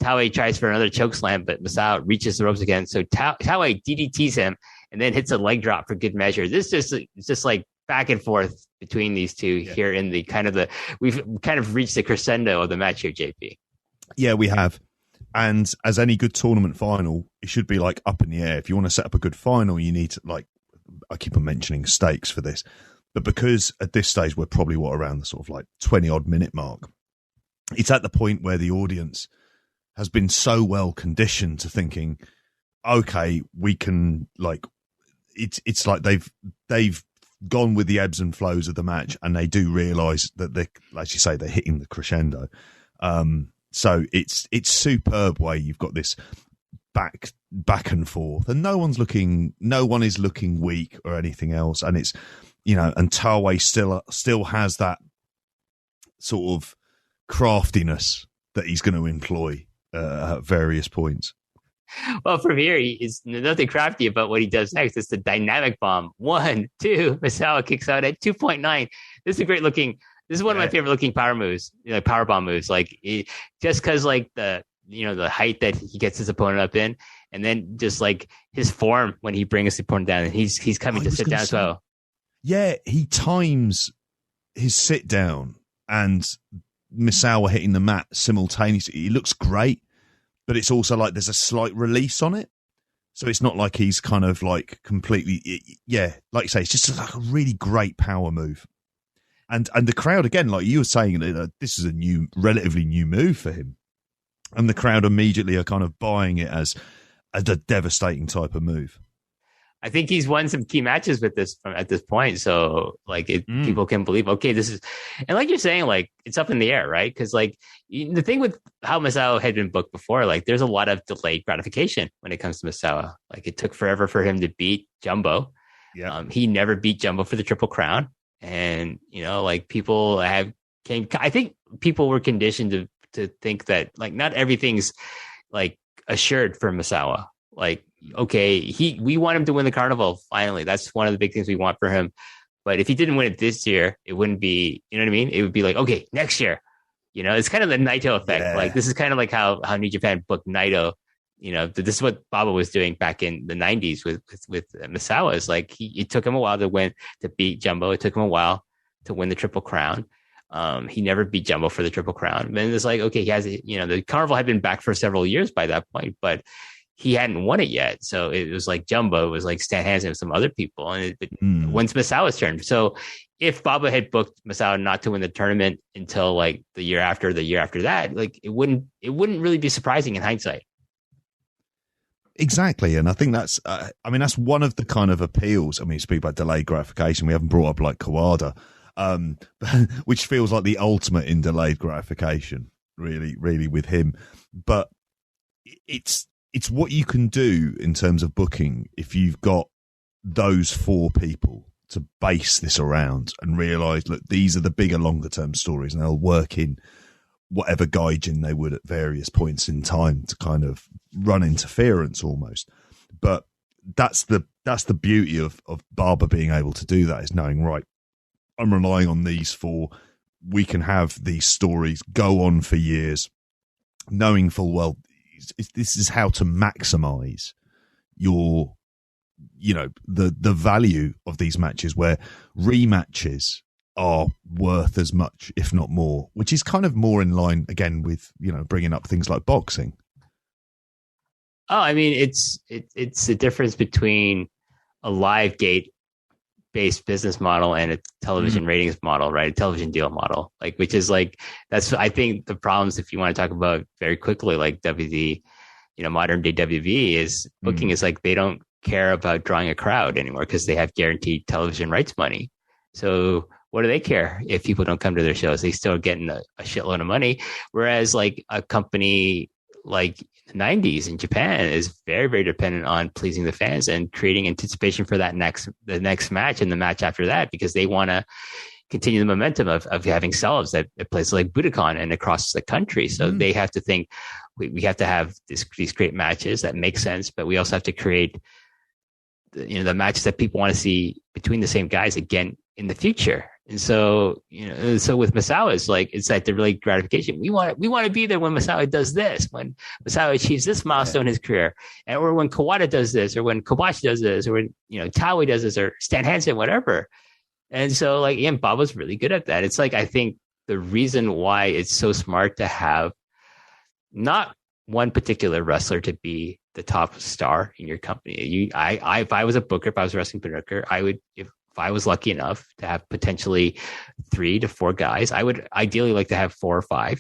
[SPEAKER 1] Taue tries for another choke slam, but Misawa reaches the ropes again. So Taue DDTs him and then hits a leg drop for good measure. This is just like back and forth between these two here in the we've kind of reached the crescendo of the match here, JP.
[SPEAKER 2] Yeah, we have. And as any good tournament final, it should be like up in the air. If you want to set up a good final, you need to, like, I keep on mentioning stakes for this, but because at this stage we're probably around the sort of like 20 odd minute mark, it's at the point where the audience has been so well conditioned to thinking, okay, we can, like, it's like they've gone with the ebbs and flows of the match, and they do realize that they, as you say, they're hitting the crescendo. So it's superb way you've got this back and forth, and no one is looking weak or anything else, and it's and Taue still has that sort of craftiness that he's going to employ at various points.
[SPEAKER 1] Well, from here, there's nothing crafty about what he does next. It's the dynamic bomb. 1, 2. Misawa kicks out at 2.9. This is a great looking. This is one of my favorite looking power moves, power bomb moves. Like just because like the height that he gets his opponent up in, and then just like his form when he brings his opponent down, and he's coming to sit down as well.
[SPEAKER 2] Yeah, he times his sit down and Misawa hitting the mat simultaneously. He looks great, but it's also like there's a slight release on it. So it's not like he's kind of like completely, like you say, it's just like a really great power move. And the crowd, again, like you were saying, this is a relatively new move for him. And the crowd immediately are kind of buying it as a devastating type of move.
[SPEAKER 1] I think he's won some key matches with this at this point. So like people can believe, okay, this is, and like you're saying, like it's up in the air, right? Because like the thing with how Misawa had been booked before, like there's a lot of delayed gratification when it comes to Misawa. Like it took forever for him to beat Jumbo. Yeah. He never beat Jumbo for the Triple Crown. And, like people I think people were conditioned to think that like not everything's like assured for Misawa. Like, okay, we want him to win the Carnival. Finally, that's one of the big things we want for him. But if he didn't win it this year, it wouldn't be, you know what I mean? It would be like, okay, next year, it's kind of the Naito effect. Yeah. Like this is kind of like how New Japan booked Naito. This is what Baba was doing back in the 90s with Misawa. Is like it took him a while to beat Jumbo. It took him a while to win the Triple Crown. He never beat Jumbo for the Triple Crown. And it's like, okay, he has, the Carnival had been back for several years by that point, but he hadn't won it yet. So it was like Jumbo, it was like Stan Hansen and some other people. And when's Misawa's turn? So if Baba had booked Misawa not to win the tournament until like the year after that, like it wouldn't really be surprising in hindsight.
[SPEAKER 2] Exactly, and I think that's that's one of the kind of appeals. I mean, speak about delayed gratification. We haven't brought up like Kawada, which feels like the ultimate in delayed gratification, really with him. But it's what you can do in terms of booking if you've got those 4 people to base this around and realise, look, these are the bigger, longer term stories, and they'll work in whatever gaijin they would at various points in time to kind of run interference almost. But that's the beauty of Baba being able to do that, is knowing, right, I'm relying on these 4. We can have these stories go on for years, knowing full well this is how to maximize your, the value of these matches, where rematches are worth as much, if not more, which is kind of more in line again with, bringing up things like boxing.
[SPEAKER 1] Oh, I mean, it's the difference between a live gate based business model and a television ratings model, right? A television deal model, like, which is like, that's, I think the problems, if you want to talk about very quickly, like WD, modern day WV is booking is like, they don't care about drawing a crowd anymore because they have guaranteed television rights money. So what do they care if people don't come to their shows? They still are getting a shitload of money. Whereas like a company like the 90s in Japan is very, very dependent on pleasing the fans and creating anticipation for the next match and the match after that, because they want to continue the momentum of having sellouts at places like Budokan and across the country. So they have to think we have to have these great matches that make sense, but we also have to create the matches that people want to see between the same guys again in the future. And so, so with Misawa, it's like the really gratification. We want to be there when Misawa does this, when Misawa achieves this milestone in his career, or when Kawada does this, or when Kobashi does this, or when, Taue does this, or Stan Hansen, whatever. And so like, Ian Bob was really good at that. It's like, I think the reason why it's so smart to have not one particular wrestler to be the top star in your company. If I was a booker, if I was a wrestling booker, I would, if I was lucky enough to have potentially 3 to 4 guys, I would ideally like to have 4 or 5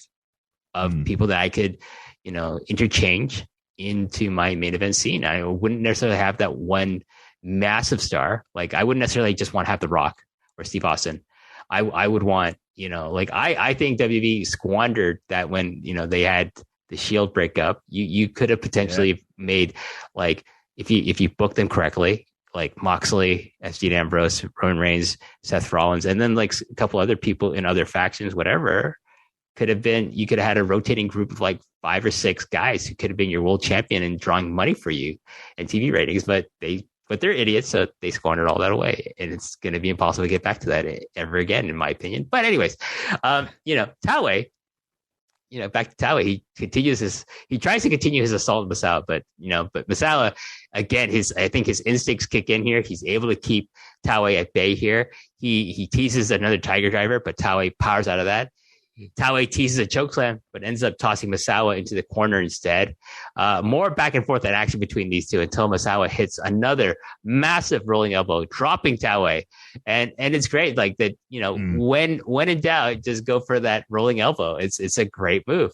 [SPEAKER 1] of people that I could, interchange into my main event scene. I wouldn't necessarily have that one massive star. Like I wouldn't necessarily just want to have The Rock or Steve Austin. I would want, I think WWE squandered that when, they had the Shield breakup. You could have potentially made, like, if you booked them correctly, like Moxley, Dean Ambrose, Roman Reigns, Seth Rollins, and then like a couple other people in other factions, whatever, you could have had a rotating group of like 5 or 6 guys who could have been your world champion and drawing money for you and TV ratings, but they're idiots, so they squandered all that away, and it's going to be impossible to get back to that ever again, in my opinion. But anyways, Taue, back to Taue, he tries to continue his assault on Misawa, but Misawa, again, I think his instincts kick in here. He's able to keep Taue at bay here. He teases another Tiger Driver, but Taue powers out of that. Taue teases a chokeslam, but ends up tossing Misawa into the corner instead. More back and forth in action between these two until Misawa hits another massive rolling elbow, dropping Taue. And it's great. Like that, when in doubt, just go for that rolling elbow. It's a great move.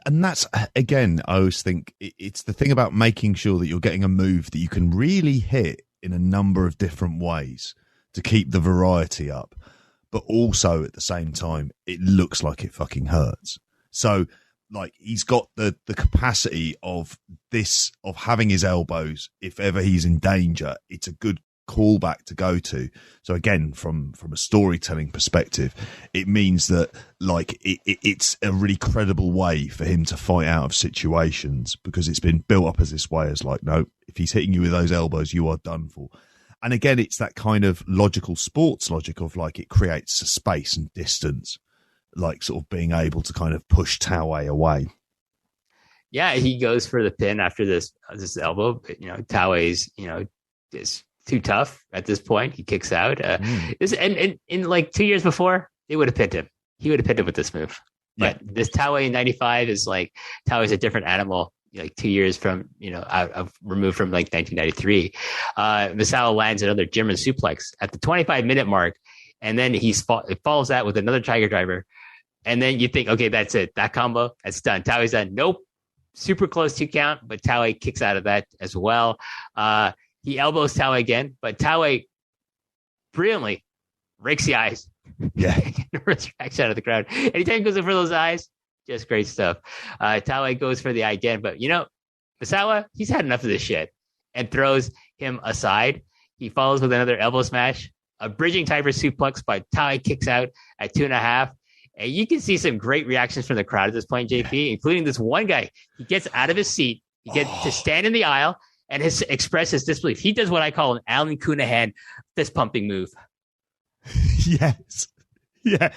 [SPEAKER 2] And that's, again, I always think it's the thing about making sure that you're getting a move that you can really hit in a number of different ways to keep the variety up. But also at the same time, it looks like it fucking hurts. So, like, he's got the capacity of having his elbows. If ever he's in danger, it's a good callback to go to. So again, from a storytelling perspective, it means that like it's a really credible way for him to fight out of situations, because it's been built up as this way as like, no, if he's hitting you with those elbows, you are done for. And again, it's that kind of logical sports logic of like it creates a space and distance, like sort of being able to kind of push Taue away.
[SPEAKER 1] Yeah, he goes for the pin after this elbow. Taue's is too tough at this point. He kicks out. And in like 2 years before, they would have pinned him. He would have pinned him with this move. But this Taue in '95 is like Taue's a different animal. Like 2 years from, removed from like 1993. Misawa lands another German suplex at the 25-minute mark. And then it follows that with another Tiger Driver. And then you think, okay, that's it. That combo, that's done. Taue's done. Nope. Super close 2 count, but Taue kicks out of that as well. He elbows Taue again, but Taue brilliantly rakes the eyes.
[SPEAKER 2] Yeah.
[SPEAKER 1] Resurrects out of the crowd. Anytime he goes in for those eyes, just great stuff. Taue goes for the eye again, but Misawa, he's had enough of this shit and throws him aside. He follows with another elbow smash, a bridging Tiger suplex, but Taue kicks out at 2.5. And you can see some great reactions from the crowd at this point, JP, including this one guy. He gets out of his seat. He gets to stand in the aisle and express his disbelief. He does what I call an Alan Cunahan fist pumping move.
[SPEAKER 2] Yes. Yeah.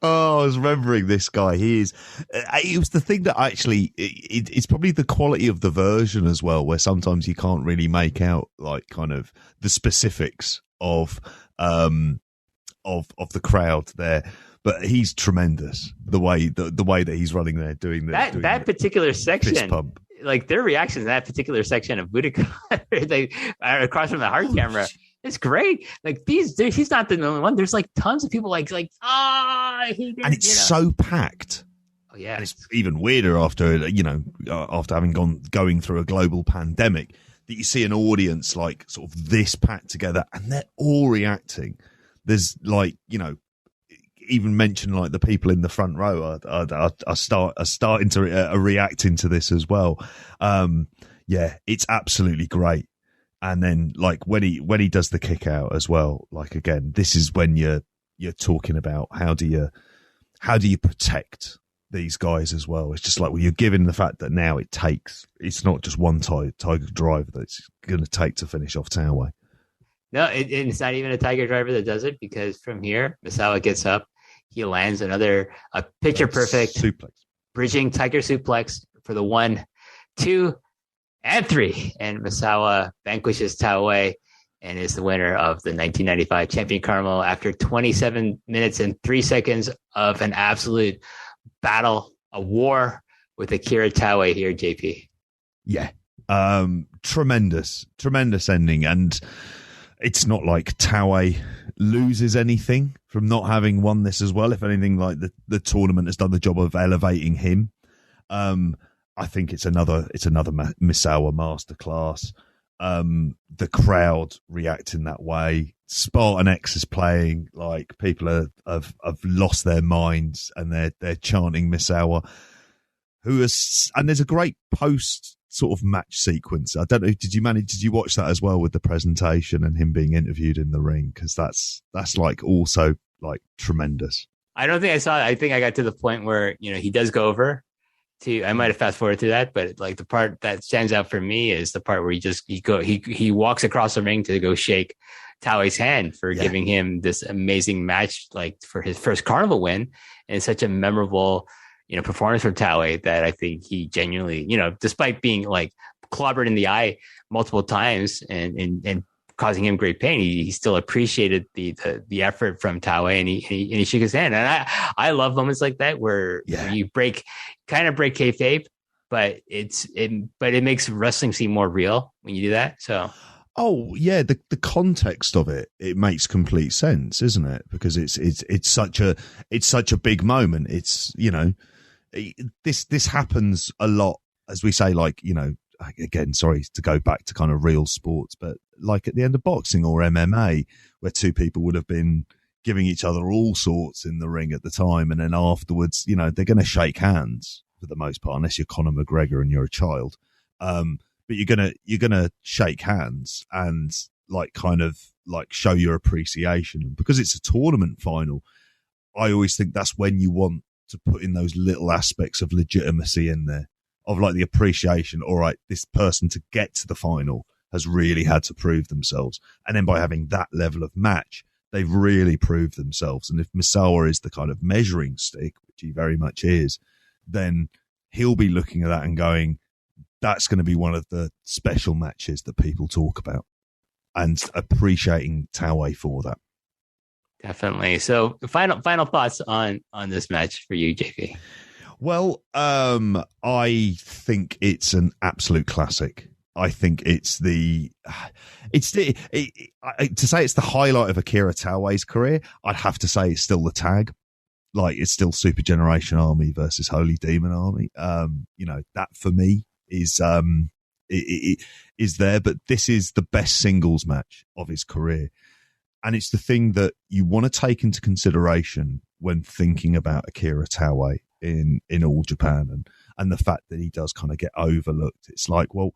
[SPEAKER 2] Oh, I was remembering this guy. It was the thing that actually, it's probably the quality of the version as well, where sometimes you can't really make out like kind of the specifics of the crowd there. But he's tremendous. The way that he's running there, doing
[SPEAKER 1] that particular section, like their reactions in that particular section of Budokan, they are across from the hard camera. It's great. Like he's not the only one. There's like tons of people like
[SPEAKER 2] and it's so packed.
[SPEAKER 1] Oh yeah,
[SPEAKER 2] and it's even weirder after having going through a global pandemic that you see an audience like sort of this packed together and they're all reacting. there's like, even mention like the people in the front row are starting to reacting to this as well. Yeah, it's absolutely great. And then like when he does the kick out as well, like again, this is when you're talking about how do you protect these guys as well. It's just like, well, you're given the fact that now it's not just one Tiger driver that it's going to take to finish off Taue.
[SPEAKER 1] No, it's not even a Tiger driver that does it, because from here, Misawa gets up, he lands a picture perfect
[SPEAKER 2] suplex,
[SPEAKER 1] bridging Tiger suplex for the 1, 2, and 3, and Misawa vanquishes Taue and is the winner of the 1995 Champion Carnival after 27 minutes and 3 seconds of an absolute battle, a war with Akira Taue here, JP.
[SPEAKER 2] Yeah. Tremendous ending. And it's not like Taue loses anything from not having won this as well. If anything, like the tournament has done the job of elevating him. I think it's another Misawa masterclass. The crowd reacting that way. Spartan X is playing, like people have lost their minds and they're chanting Misawa, and there's a great post sort of match sequence. I don't know, did you watch that as well with the presentation and him being interviewed in the ring? Because that's like also like tremendous.
[SPEAKER 1] I don't think I saw it. I think I got to the point where he does go over. I might have fast forwarded through that, but like the part that stands out for me is the part where he walks across the ring to go shake Taue's hand for giving him this amazing match, like for his first Carnival win, and such a memorable, performance from Taue that I think he genuinely, despite being like clobbered in the eye multiple times and causing him great pain, he still appreciated the effort from Taue, and he shook his hand. And I love moments like that where you break kayfabe, but it makes wrestling seem more real when you do that. So.
[SPEAKER 2] Oh yeah, the context of it makes complete sense, isn't it? Because it's such a big moment. It's this happens a lot, as we say, like again, sorry to go back to kind of real sports, but like at the end of boxing or MMA, where two people would have been giving each other all sorts in the ring at the time, and then afterwards, they're going to shake hands for the most part, unless you're Conor McGregor and you're a child. But you're gonna shake hands and like kind of like show your appreciation. And because it's a tournament final, I always think that's when you want to put in those little aspects of legitimacy in there, of like the appreciation. All right, this person to get to the final has really had to prove themselves, and then by having that level of match, they've really proved themselves. And if Misawa is the kind of measuring stick, which he very much is, then he'll be looking at that and going, that's going to be one of the special matches that people talk about, and appreciating Taue for that.
[SPEAKER 1] Definitely. So final thoughts on this match for you, JP.
[SPEAKER 2] Well, I think it's an absolute classic. I think to say it's the highlight of Akira Taue's career, I'd have to say it's still the tag. Like, it's still Super Generation Army versus Holy Demon Army. That for me is there, but this is the best singles match of his career, and it's the thing that you want to take into consideration when thinking about Akira Taue in All Japan, and the fact that he does kind of get overlooked. It's like, well,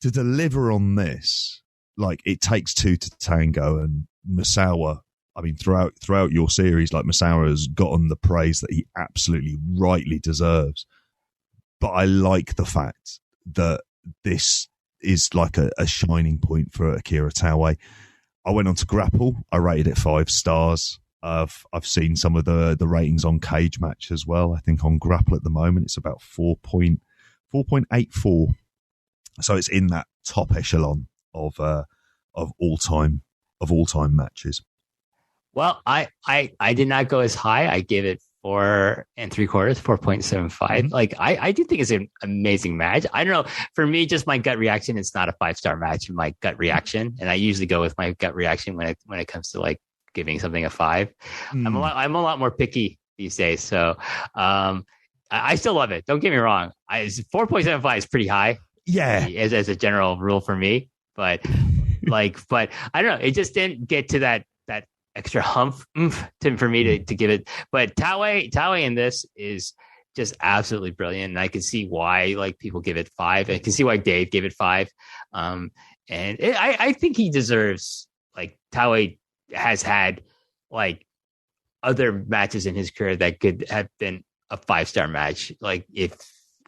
[SPEAKER 2] to deliver on this, like, it takes two to tango, and Misawa, I mean, throughout your series, like, Misawa has gotten the praise that he absolutely rightly deserves. But I like the fact that this is like a shining point for Akira Taue. I went on to GRAPPL. I rated it 5 stars. I've seen some of the ratings on Cage Match as well. I think on GRAPPL at the moment it's about 4.84. So it's in that top echelon of all time matches.
[SPEAKER 1] Well, I did not go as high. I gave it 4 3/4, 4.75.
[SPEAKER 2] Mm-hmm.
[SPEAKER 1] Like, I do think it's an amazing match. I don't know. For me, just my gut reaction, it's not a 5-star match. My gut reaction, and I usually go with my gut reaction when it comes to like giving something a 5. I'm a lot more picky these days. So I still love it. Don't get me wrong. 4.75 is pretty high.
[SPEAKER 2] Yeah,
[SPEAKER 1] as a general rule for me. But I don't know. It just didn't get to that extra oomph for me to give it. But Taue in this is just absolutely brilliant, and I can see why like people give it 5. I can see why Dave gave it 5. I think he deserves, like, Taue has had like other matches in his career that could have been a 5-star match. Like if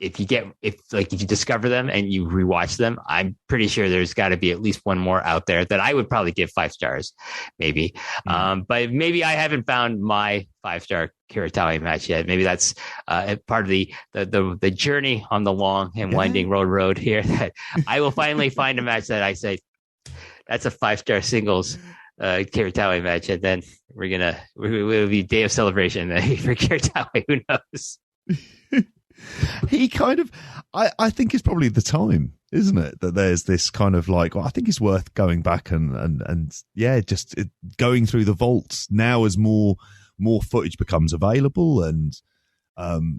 [SPEAKER 1] you discover them and you rewatch them, I'm pretty sure there's got to be at least one more out there that I would probably give 5 stars, maybe. But maybe I haven't found my 5-star Akira Taue match yet. Maybe that's part of the journey on the long and winding road here, that I will finally find a match that I say that's a 5-star singles Akira Taue match, and then we'll be day of celebration for Akira Taue. Who knows?
[SPEAKER 2] He kind of, I think it's probably the time, isn't it, that there's this kind of like, well, I think it's worth going back and just going through the vaults now as more footage becomes available. And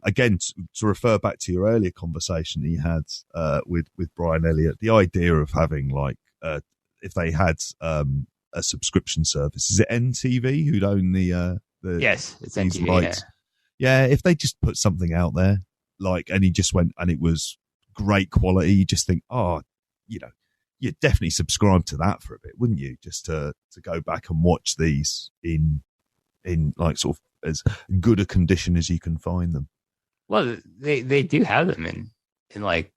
[SPEAKER 2] again, to refer back to your earlier conversation that you had with Brian Elliott, the idea of having like if they had a subscription service, is it NTV who'd own the
[SPEAKER 1] yes, it's NTV.
[SPEAKER 2] Yeah, if they just put something out there, like, and he just went and it was great quality, you just think, you'd definitely subscribe to that for a bit, wouldn't you? Just to go back and watch these in like sort of as good a condition as you can find them. Well,
[SPEAKER 1] they do have them in like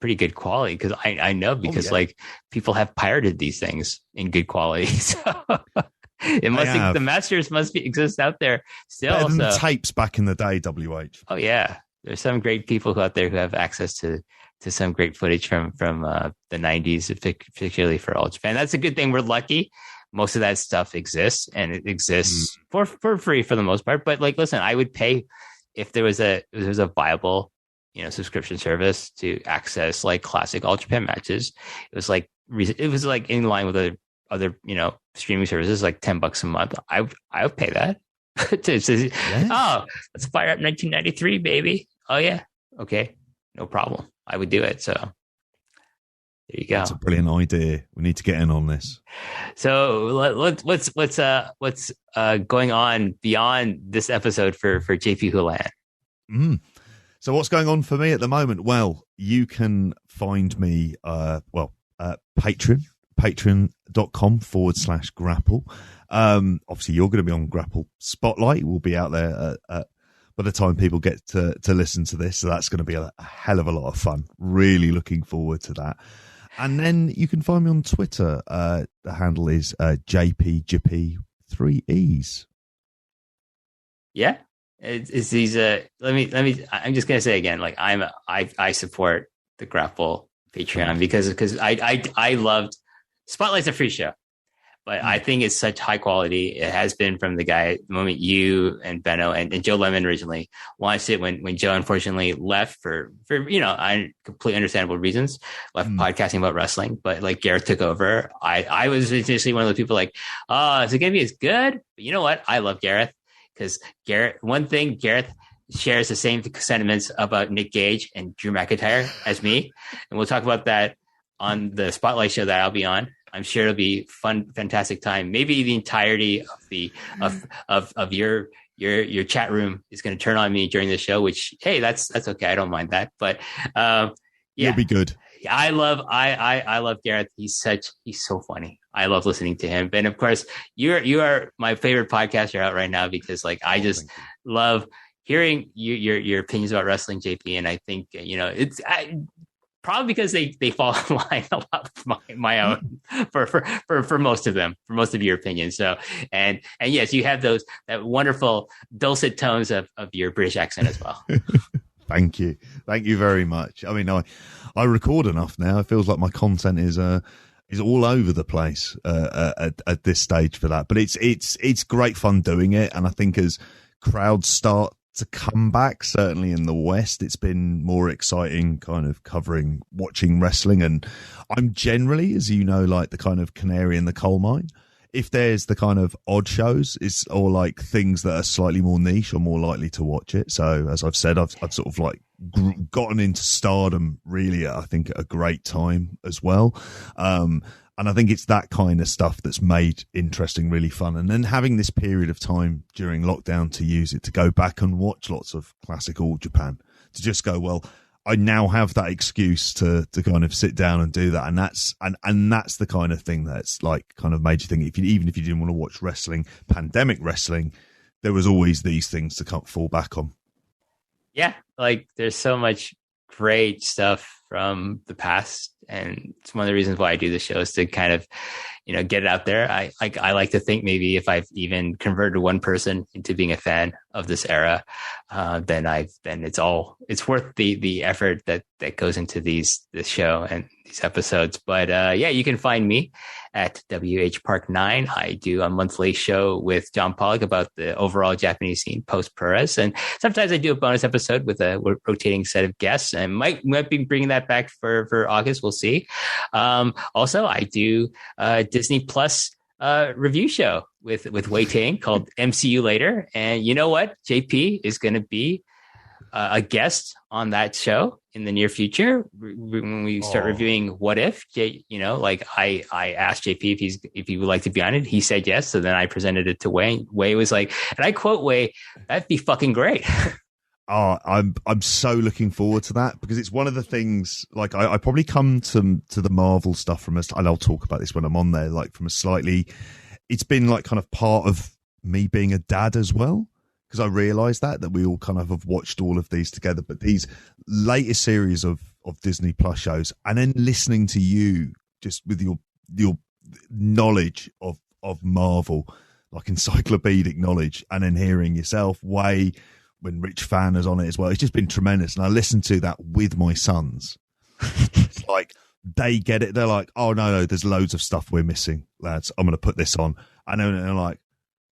[SPEAKER 1] pretty good quality, because I know, because like people have pirated these things in good quality. So the masters must exist out there still.
[SPEAKER 2] Better than the tapes back in the day, WH.
[SPEAKER 1] Oh yeah. There's some great people out there who have access to some great footage from the 90s, particularly for All Japan. That's a good thing. We're lucky. Most of that stuff exists, and it exists for free for the most part. But like, listen, I would pay if there was a viable, subscription service to access like classic All Japan matches. It was like in line with other streaming services, like $10 a month. I would pay that. Oh, let's fire up 1993, baby. Oh yeah, okay, no problem. I would do it. So there you go.
[SPEAKER 2] That's a brilliant idea. We need to get in on this.
[SPEAKER 1] So what's going on beyond this episode for JP Houlihan?
[SPEAKER 2] So what's going on for me at the moment? Well, you can find me patreon.com/grapple. Obviously you're going to be on Grapple Spotlight. We'll be out there by the time people get to listen to this. So that's going to be a hell of a lot of fun. Really looking forward to that. And then you can find me on Twitter. The handle is JPGP 3Es. Yeah.
[SPEAKER 1] It's these, let me, I'm just going to say again, like I support the Grapple Patreon because I loved Spotlight's a free show. But I think it's such high quality. It has been from the guy, the moment you and Benno and Joe Lemon originally launched it when Joe unfortunately left for completely understandable reasons, left podcasting about wrestling. But like Gareth took over. I was initially one of those people like, oh, is it going to be as good? But you know what? I love Gareth because Gareth shares the same sentiments about Nick Gage and Drew McIntyre as me. And we'll talk about that on the Spotlight show that I'll be on. I'm sure it'll be fun, fantastic time. Maybe the entirety of your chat room is going to turn on me during the show, which, hey, that's okay. I don't mind that. But
[SPEAKER 2] you'll be good.
[SPEAKER 1] I love Gareth. He's so funny. I love listening to him. And of course, you are my favorite podcaster out right now because like I just love hearing your opinions about wrestling, JP. And I think it's. Probably because they fall in line a lot with my own for most of them, for most of your opinions. So and yes, you have that wonderful dulcet tones of your British accent as well.
[SPEAKER 2] Thank you very much. I mean, I record enough now. It feels like my content is all over the place at this stage for that. But it's great fun doing it, and I think as crowds start to come back, certainly in the West, it's been more exciting kind of watching wrestling. And I'm generally, as you know, like the kind of canary in the coal mine. If there's the kind of odd shows or like things that are slightly more niche, or more likely to watch it. So as I've said, I've sort of like gotten into stardom really, I think, at a great time as well. And I think it's that kind of stuff that's made interesting really fun. And then having this period of time during lockdown to use it to go back and watch lots of classic All Japan, to just go, well, I now have that excuse to kind of sit down and do that. And that's the kind of thing that's like kind of made you think, even if you didn't want to watch wrestling, pandemic wrestling, there was always these things to fall back on.
[SPEAKER 1] Yeah, like there's so much great stuff from the past, and it's one of the reasons why I do the show is to kind of, get it out there. I like to think maybe if I've even converted one person into being a fan of this era, then it's worth the effort that goes into this show and these episodes. But yeah, you can find me at WH Park 9. I do a monthly show with John Pollock about the overall Japanese scene post Perez, and sometimes I do a bonus episode with a rotating set of guests, and might be bringing that back for August. We'll see. Also, I do Disney Plus review show with Wei Ting called MCU Later, and you know what? JP is going to be a guest on that show in the near future when we start reviewing What If. Like I asked JP if he would like to be on it. He said yes. So then I presented it to Wei. Wei was like, and I quote Wei, "That'd be fucking great."
[SPEAKER 2] Oh, I'm so looking forward to that, because it's one of the things, like I probably come to the Marvel stuff from and I'll talk about this when I'm on there, like from a slightly, it's been like kind of part of me being a dad as well, because I realised that we all kind of have watched all of these together, but these latest series of Disney Plus shows, and then listening to you just with your knowledge of Marvel, like encyclopedic knowledge, and then hearing yourself, Wei, when Rich Fan is on it as well, it's just been tremendous. And I listened to that with my sons. It's like they get it. They're like, "Oh no, there's loads of stuff we're missing, lads. I'm going to put this on." And then they're like,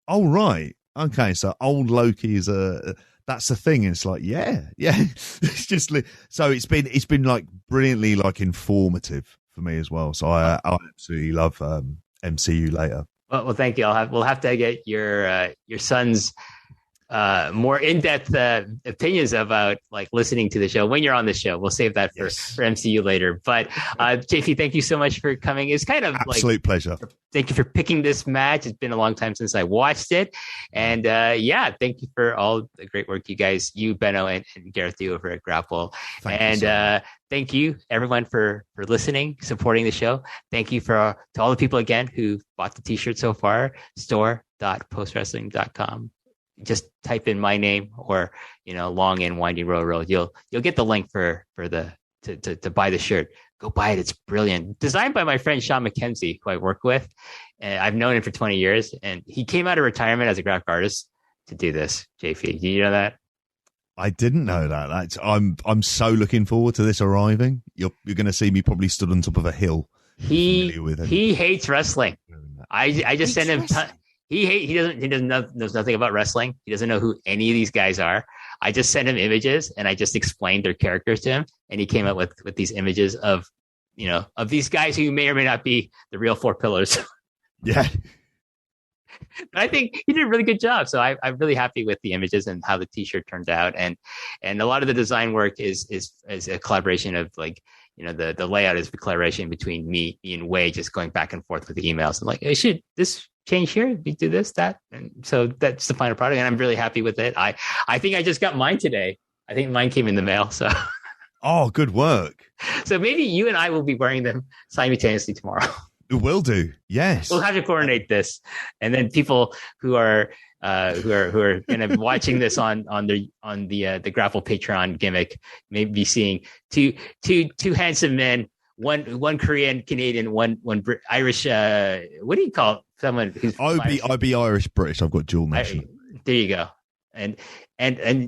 [SPEAKER 2] "Oh right, okay, so old Loki is that's the thing." And it's like, yeah. It's just so it's been like brilliantly like informative for me as well. So I absolutely love MCU Later.
[SPEAKER 1] Well, thank you. We'll have to get your son's more in-depth opinions about like listening to the show when you're on the show. We'll save that for MCU Later. But JP, thank you so much for coming. It's kind of
[SPEAKER 2] absolute pleasure.
[SPEAKER 1] Thank you for picking this match. It's been a long time since I watched it, and thank you for all the great work you Benno and Gareth do over at Grapple. Thank you everyone for listening, supporting the show. Thank you to all the people again who bought the t-shirt so far. store.postwrestling.com. Just type in my name or Long and Winding Road. You'll get the link for to buy the shirt. Go buy it. It's brilliant. Designed by my friend Sean McKenzie, who I work with. And I've known him for 20 years, and he came out of retirement as a graphic artist to do this. JP, do you know that?
[SPEAKER 2] I didn't know that. I'm so looking forward to this arriving. You're going to see me probably stood on top of a hill.
[SPEAKER 1] He hates wrestling. I just sent him. He knows nothing about wrestling. He doesn't know who any of these guys are. I just sent him images and I just explained their characters to him, and he came up with these images of these guys who may or may not be the real Four Pillars. Yeah. But I think he did a really good job. So I'm really happy with the images and how the t-shirt turned out. And a lot of the design work is a collaboration of like, the layout is a collaboration between me and Wei, just going back and forth with the emails. I'm like, hey, should this change here? We do this, that. And so that's the final product. And I'm really happy with it. I think I just got mine today. I think mine came in the mail. So.
[SPEAKER 2] Oh, good work.
[SPEAKER 1] So maybe you and I will be wearing them simultaneously tomorrow.
[SPEAKER 2] It will do. Yes.
[SPEAKER 1] We'll have to coordinate this. And then people who are going to be watching this on the Grapple Patreon gimmick may be seeing two handsome men, one Korean Canadian, one Irish. What do you call someone who's?
[SPEAKER 2] I'd be Irish British. I've got dual nation.
[SPEAKER 1] There you go. And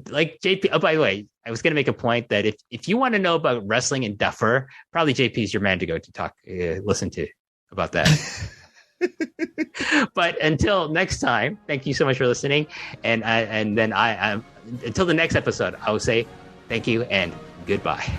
[SPEAKER 1] like JP. Oh, by the way, I was going to make a point that if you want to know about wrestling and Duffer, probably JP is your man to go to talk, listen to about that. But until next time, thank you so much for listening. And then until the next episode, I will say thank you and goodbye.